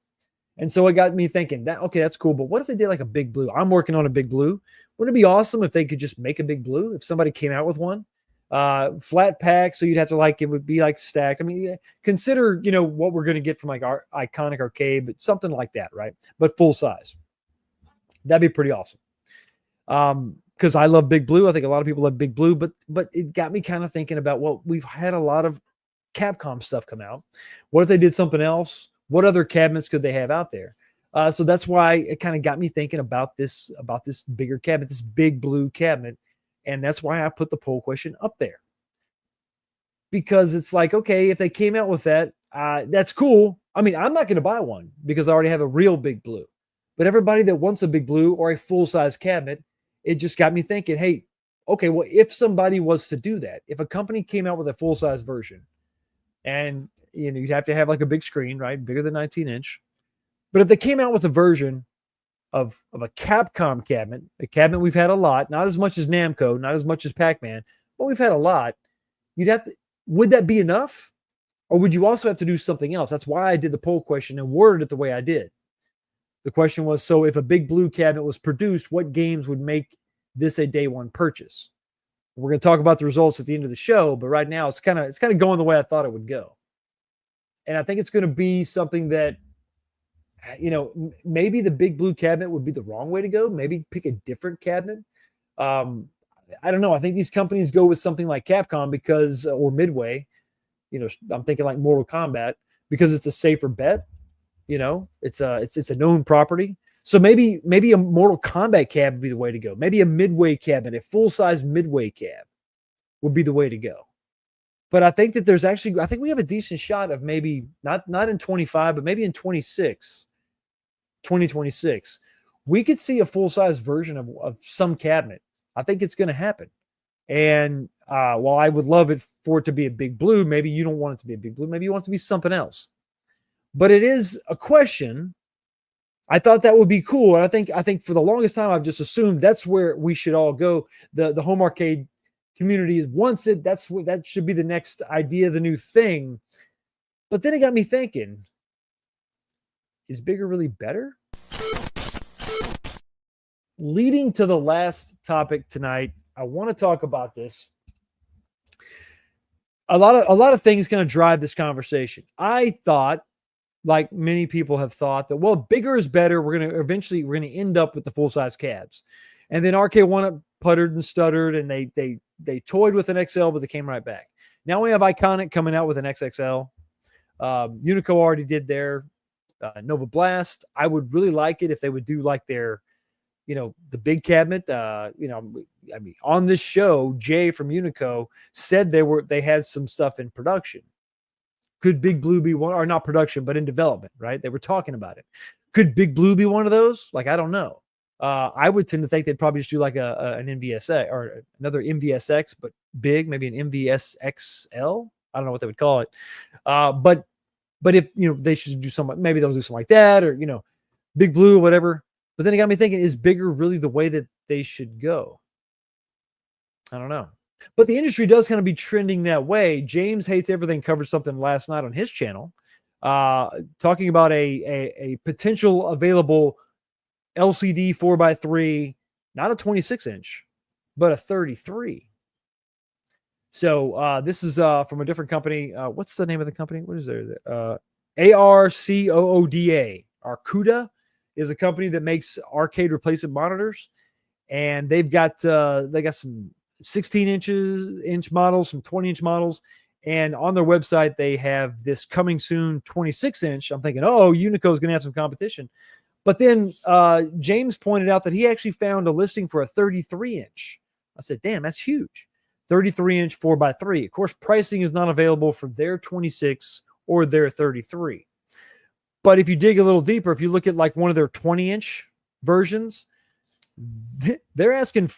And so it got me thinking, that's cool, but what if they did like a Big Blue? I'm working on a Big Blue. Wouldn't it be awesome if they could just make a Big Blue, if somebody came out with one? Flat pack, so you'd have to it would be stacked. I mean, consider, what we're going to get from our Iconic arcade, but something like that, right? But full-size. That'd be pretty awesome. Because I love Big Blue. I think a lot of people love Big Blue, but it got me kind of thinking about, well, we've had a lot of Capcom stuff come out. What if they did something else? What other cabinets could they have out there? So that's why it kind of got me thinking about this bigger cabinet, this Big Blue cabinet. And that's why I put the poll question up there. Because it's like, okay, if they came out with that, that's cool. I mean, I'm not going to buy one because I already have a real Big Blue. But everybody that wants a Big Blue or a full-size cabinet, it just got me thinking, hey, okay, well, if somebody was to do that, if a company came out with a full-size version, and you'd have to have a big screen, right? Bigger than 19-inch. But if they came out with a version of a Capcom cabinet, a cabinet we've had a lot, not as much as Namco, not as much as Pac-Man, but we've had a lot, would that be enough? Or would you also have to do something else? That's why I did the poll question and worded it the way I did. The question was, so if a Big Blue cabinet was produced, what games would make this a day one purchase? We're going to talk about the results at the end of the show, but right now it's kind of going the way I thought it would go. And I think it's going to be something that, maybe the Big Blue cabinet would be the wrong way to go. Maybe pick a different cabinet. I don't know. I think these companies go with something like Capcom or Midway, I'm thinking like Mortal Kombat, because it's a safer bet. It's a known property. So maybe a Mortal Kombat cab would be the way to go. Maybe a Midway cabinet, a full-size Midway cab would be the way to go. But I think that I think we have a decent shot of maybe not in 25, but maybe in 2026, we could see a full-size version of some cabinet. I think it's going to happen. And while I would love it for it to be a Big Blue, maybe you don't want it to be a Big Blue. Maybe you want it to be something else. But it is a question. I thought that would be cool. And I think for the longest time, I've just assumed that's where we should all go. The home arcade community wants it. That should be the next idea, the new thing. But then it got me thinking, Is bigger really better? Leading to the last topic tonight, I want to talk about this. A lot of things going to drive this conversation. I thought, like many people have thought, that well, bigger is better. We're going to end up with the full size cabs, and then RK1 puttered and stuttered, and they toyed with an XL, but they came right back. Now we have Iconic coming out with an XXL. Unico already did their Nova Blast. I would really like it if they would do like their, the big cabinet. On this show, Jay from Unico said they had some stuff in production. Could Big Blue be one, or not production, but in development, right? They were talking about it. Could Big Blue be one of those? Like, I don't know. I would tend to think they'd probably just do like an MVSX or another MVSX, but big, maybe an MVSXL. I don't know what they would call it. But if, they should do something, maybe they'll do something like that, or, Big Blue or whatever. But then it got me thinking, is bigger really the way that they should go? I don't know. But the industry does kind of be trending that way. James Hates Everything covered something last night on his channel, talking about a potential available LCD 4x3, not a 26-inch, but a 33. So this is from a different company. What's the name of the company? What is there? ARCOODA. Arcuda is a company that makes arcade replacement monitors, and they've got some 16-inch models, some 20-inch models, and on their website they have this coming soon 26-inch. I'm thinking, Unico is going to have some competition. But then James pointed out that he actually found a listing for a 33-inch. I said, damn, that's huge. 33-inch 4x3. Of course, pricing is not available for their 26 or their 33. But if you dig a little deeper, if you look at like one of their 20-inch versions, they're asking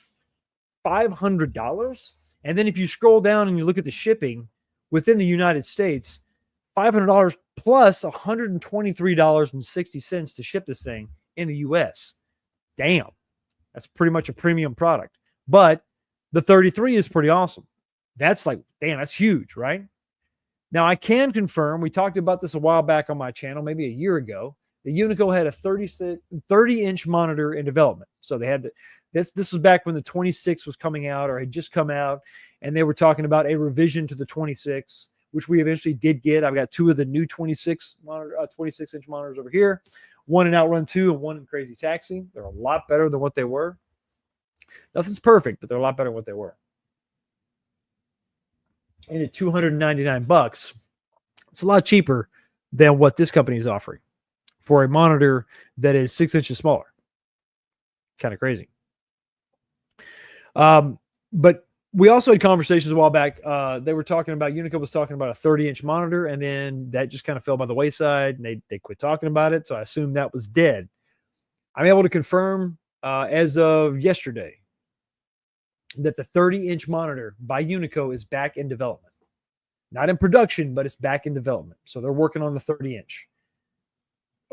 $500. And then if you scroll down and you look at the shipping within the United States, $500 plus $123.60 to ship this thing in the US. Damn. That's pretty much a premium product. But the 33 is pretty awesome. That's like, damn, that's huge, right? Now, I can confirm, we talked about this a while back on my channel, maybe a year ago, the Unico had a 30-inch monitor in development. So they had this was back when the 26 was coming out or had just come out, and they were talking about a revision to the 26, which we eventually did get. I've got two of the new 26-inch monitors over here, one in Outrun 2 and one in Crazy Taxi. They're a lot better than what they were. Nothing's perfect, but they're a lot better than what they were. And at $299, it's a lot cheaper than what this company is offering for a monitor that is 6 inches smaller. Kind of crazy. But we also had conversations a while back. They were talking about, Unico was talking about a 30-inch monitor, and then that just kind of fell by the wayside, and they quit talking about it. So I assumed that was dead. I'm able to confirm as of yesterday that the 30-inch monitor by Unico is back in development. Not in production, but it's back in development. So they're working on the 30-inch.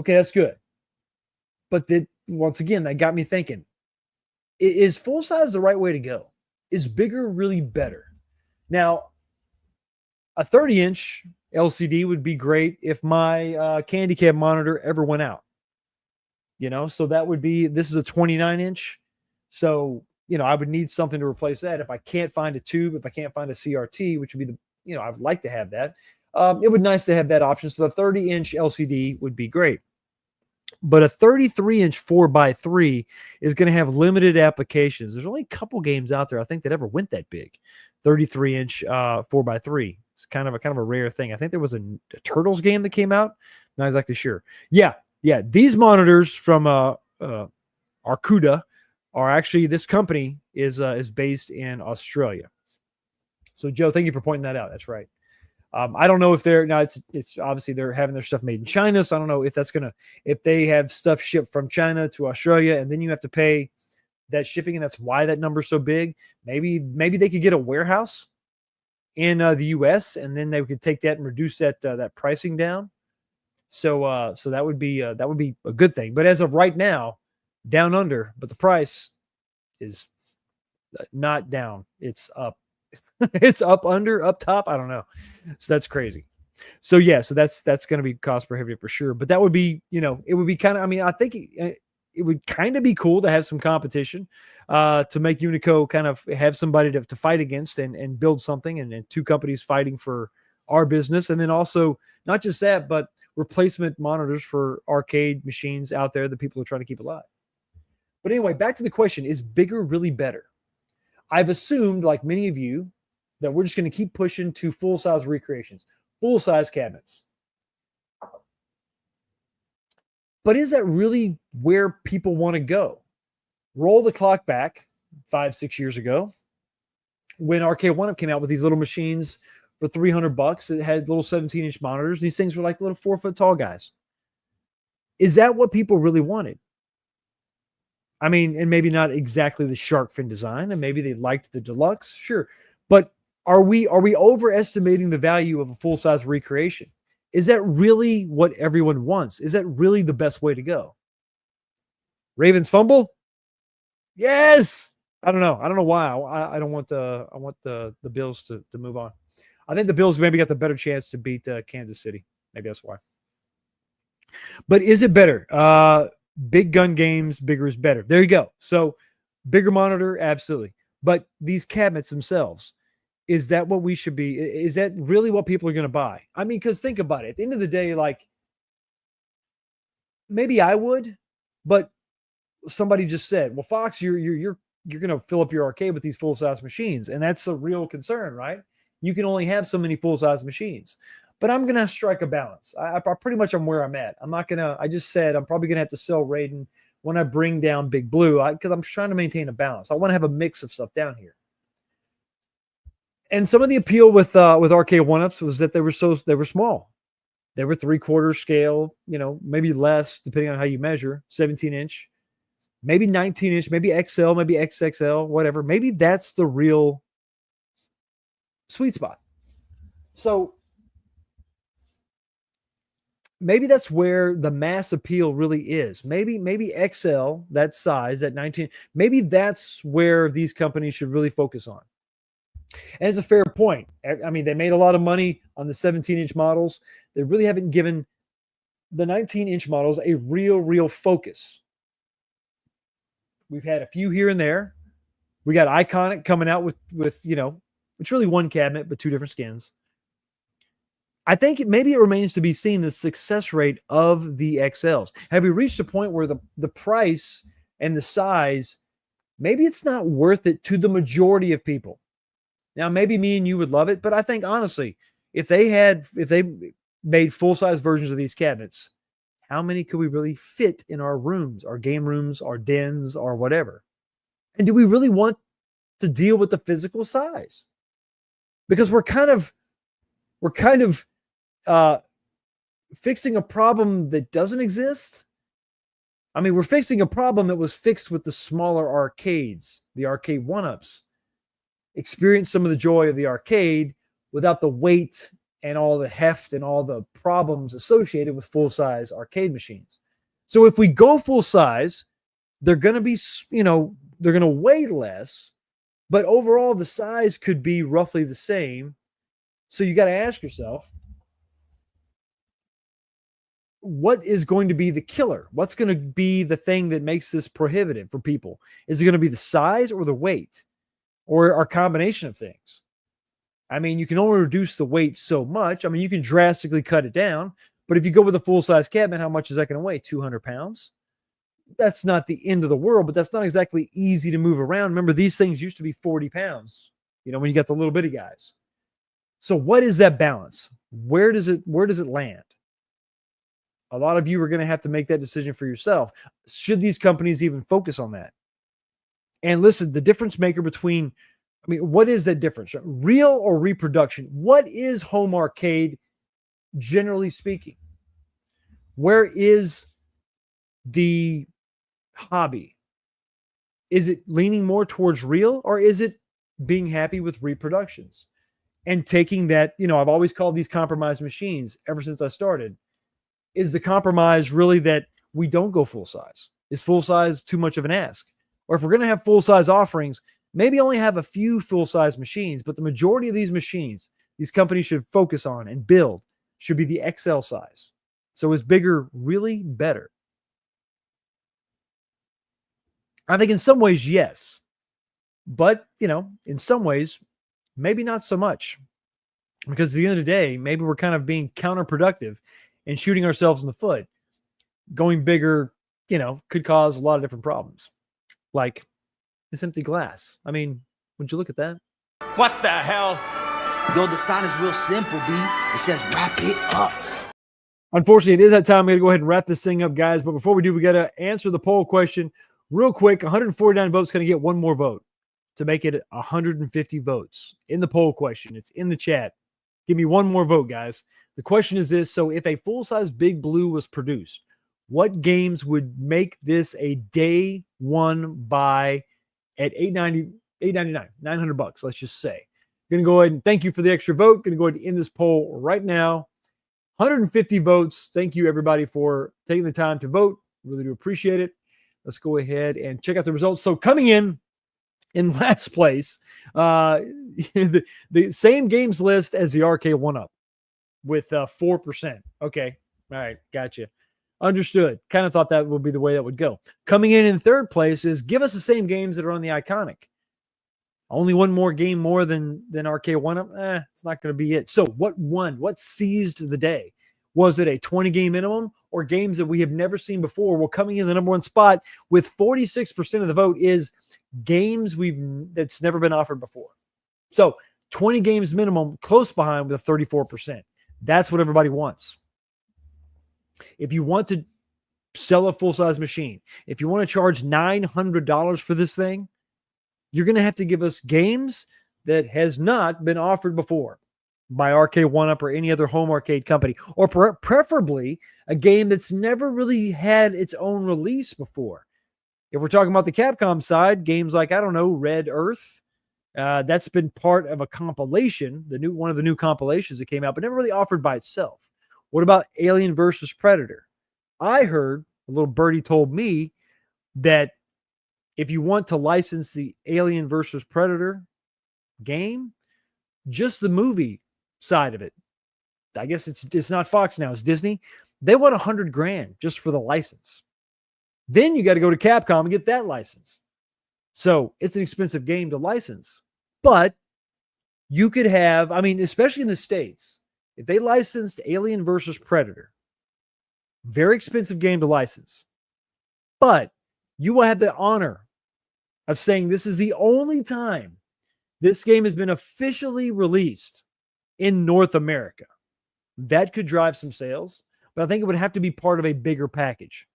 Okay, that's good. But once again, that got me thinking, is full size the right way to go? Is bigger really better? Now, a 30-inch LCD would be great if my candy cam monitor ever went out. So that would be, this is a 29-inch. So, I would need something to replace that. If I can't find a tube, if I can't find a CRT, which would be I'd like to have that. It would be nice to have that option. So the 30-inch LCD would be great. But a 33-inch 4x3 is going to have limited applications. There's only a couple games out there, I think, that ever went that big. 33-inch 4x3. It's kind of a rare thing. I think there was a Turtles game that came out. Not exactly sure. Yeah. These monitors from Arcuda are actually, this company is based in Australia. So Joe, thank you for pointing that out. That's right. I don't know if it's obviously they're having their stuff made in China. So I don't know if if they have stuff shipped from China to Australia and then you have to pay that shipping, and that's why that number's so big. Maybe they could get a warehouse in the US, and then they could take that and reduce that pricing down. So that would be a good thing. But as of right now, down under, but the price is not down. It's up. It's up, under, up top. I don't know. So that's crazy. So yeah, so that's going to be cost prohibitive for sure. But that would be, it would be kind of. I mean, I think it would kind of be cool to have some competition, to make Unico kind of have somebody to fight against and build something, and two companies fighting for our business, and then also not just that, but replacement monitors for arcade machines out there that people are trying to keep alive. But anyway, back to the question: is bigger really better? I've assumed, like many of you, that we're just going to keep pushing to full-size recreations, full-size cabinets. But is that really where people want to go? Roll the clock back 5-6 years ago when Arcade One Up came out with these little machines for $300. It had little 17-inch monitors. These things were like little 4-foot tall guys. Is that what people really wanted? I mean, and maybe not exactly the shark fin design, and maybe they liked the deluxe, sure. But are we overestimating the value of a full-size recreation? Is that really what everyone wants? Is that really the best way to go? Ravens fumble? Yes. I don't know. I don't know why. I don't want the Bills to move on. I think the Bills maybe got the better chance to beat Kansas City. Maybe that's why. But is it better? Big gun games, bigger is better. There you go. So bigger monitor, absolutely. But these cabinets themselves, is that what we should be? Is that really what people are going to buy? I mean, because think about it. At the end of the day, like, maybe I would, but somebody just said, well, Fox, you're going to fill up your arcade with these full-size machines. And that's a real concern, right? You can only have so many full-size machines. But I'm going to strike a balance. I pretty much am where I'm at. I'm not going to, I just said I'm probably going to have to sell Raiden when I bring down Big Blue, because I'm trying to maintain a balance. I want to have a mix of stuff down here. And some of the appeal with Arcade One-Ups was that they were small. They were 3/4 scale, maybe less, depending on how you measure, 17-inch, maybe 19-inch, maybe XL, maybe XXL, whatever. Maybe that's the real sweet spot. So maybe that's where the mass appeal really is. Maybe XL, that size, that 19, maybe that's where these companies should really focus on. And it's a fair point. I mean, they made a lot of money on the 17-inch models. They really haven't given the 19-inch models a real focus. We've had a few here and there. We got Iconic coming out with it's really one cabinet, but two different skins. I think maybe it remains to be seen the success rate of the XLs. Have we reached a point where the price and the size, maybe it's not worth it to the majority of people? Now, maybe me and you would love it, but I think honestly, if they made full-size versions of these cabinets, how many could we really fit in our rooms, our game rooms, our dens, or whatever? And do we really want to deal with the physical size? Because we're kind of fixing a problem that doesn't exist. I mean, we're fixing a problem that was fixed with the smaller arcades, the Arcade One-Ups. Experience some of the joy of the arcade without the weight and all the heft and all the problems associated with full-size arcade machines. So if we go full size, they're going to be, they're going to weigh less, but overall the size could be roughly the same. So you got to ask yourself, what is going to be the killer? What's going to be the thing that makes this prohibitive for people? Is it going to be the size or the weight, or a combination of things? I mean, you can only reduce the weight so much. I mean, you can drastically cut it down, but if you go with a full-size cabinet, how much is that going to weigh? 200 pounds? That's not the end of the world, but that's not exactly easy to move around. Remember, these things used to be 40 pounds, when you got the little bitty guys. So what is that balance? Where does it land? A lot of you are going to have to make that decision for yourself. Should these companies even focus on that? And listen, the difference maker between, what is that difference? Real or reproduction? What is home arcade, generally speaking? Where is the hobby? Is it leaning more towards real, or is it being happy with reproductions? And taking that, I've always called these compromise machines ever since I started. Is the compromise really that we don't go full size? Is full size too much of an ask? Or if we're going to have full size offerings, maybe only have a few full size machines, but the majority of these machines, these companies should focus on and build should be the XL size. So is bigger really better? I think in some ways, yes. But, in some ways, maybe not so much. Because at the end of the day, maybe we're kind of being counterproductive and shooting ourselves in the foot. Going bigger, could cause a lot of different problems. Like this empty glass. I mean, would you look at that? What the hell? Yo, the sign is real simple, B. It says wrap it up. Unfortunately, it is that time. We got to go ahead and wrap this thing up, guys. But before we do, we got to answer the poll question real quick. 149 votes going to get one more vote to make it 150 votes in the poll question. It's in the chat. Give me one more vote, guys. The question is this. So if a full-size Big Blue was produced, what games would make this a day one buy at $899, $900, let's just say. Going to go ahead and thank you for the extra vote. Going to go ahead and end this poll right now. 150 votes. Thank you, everybody, for taking the time to vote. Really do appreciate it. Let's go ahead and check out the results. So coming in last place, the same games list as the RK 1-Up with 4%. Okay. All right. Gotcha. Understood. Kind of thought that would be the way that would go. Coming in third place is give us the same games that are on the Iconic. Only one more game more than RK 1-Up. It's not going to be it. So what won? What seized the day? Was it a 20-game minimum or games that we have never seen before? Well, coming in the number one spot with 46% of the vote is games that's never been offered before. So 20 games minimum, close behind with a 34%. That's what everybody wants. If you want to sell a full-size machine, if you want to charge $900 for this thing, you're going to have to give us games that has not been offered before by RK 1-Up or any other home arcade company, or preferably a game that's never really had its own release before. If we're talking about the Capcom side, games like, I don't know, Red Earth, that's been part of a compilation, one of the new compilations that came out, but never really offered by itself. What about Alien versus Predator? I heard, a little birdie told me, that if you want to license the Alien versus Predator game, just the movie side of it, I guess it's not Fox now, it's Disney. They want $100,000 just for the license. Then you got to go to Capcom and get that license. So it's an expensive game to license. But you could have, especially in the States, if they licensed Alien versus Predator, very expensive game to license. But you will have the honor of saying this is the only time this game has been officially released in North America. That could drive some sales, but I think it would have to be part of a bigger package.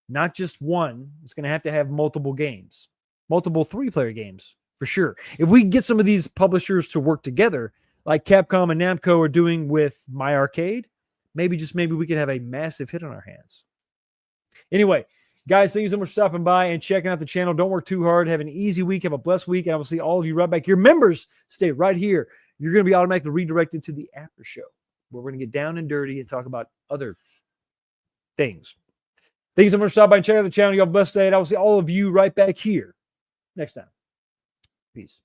Not just one. It's going to have multiple games, multiple 3-player games for sure. If we get some of these publishers to work together, like Capcom and Namco are doing with My Arcade, maybe we could have a massive hit on our hands. Anyway, guys, thank you so much for stopping by and checking out the channel. Don't work too hard. Have an easy week. Have a blessed week. And I will see all of you right back here. Members, stay right here. You're going to be automatically redirected to the after show, where we're going to get down and dirty and talk about other things. Thank you so much for stopping by and checking out the channel. You have a blessed day. And I will see all of you right back here next time. Peace.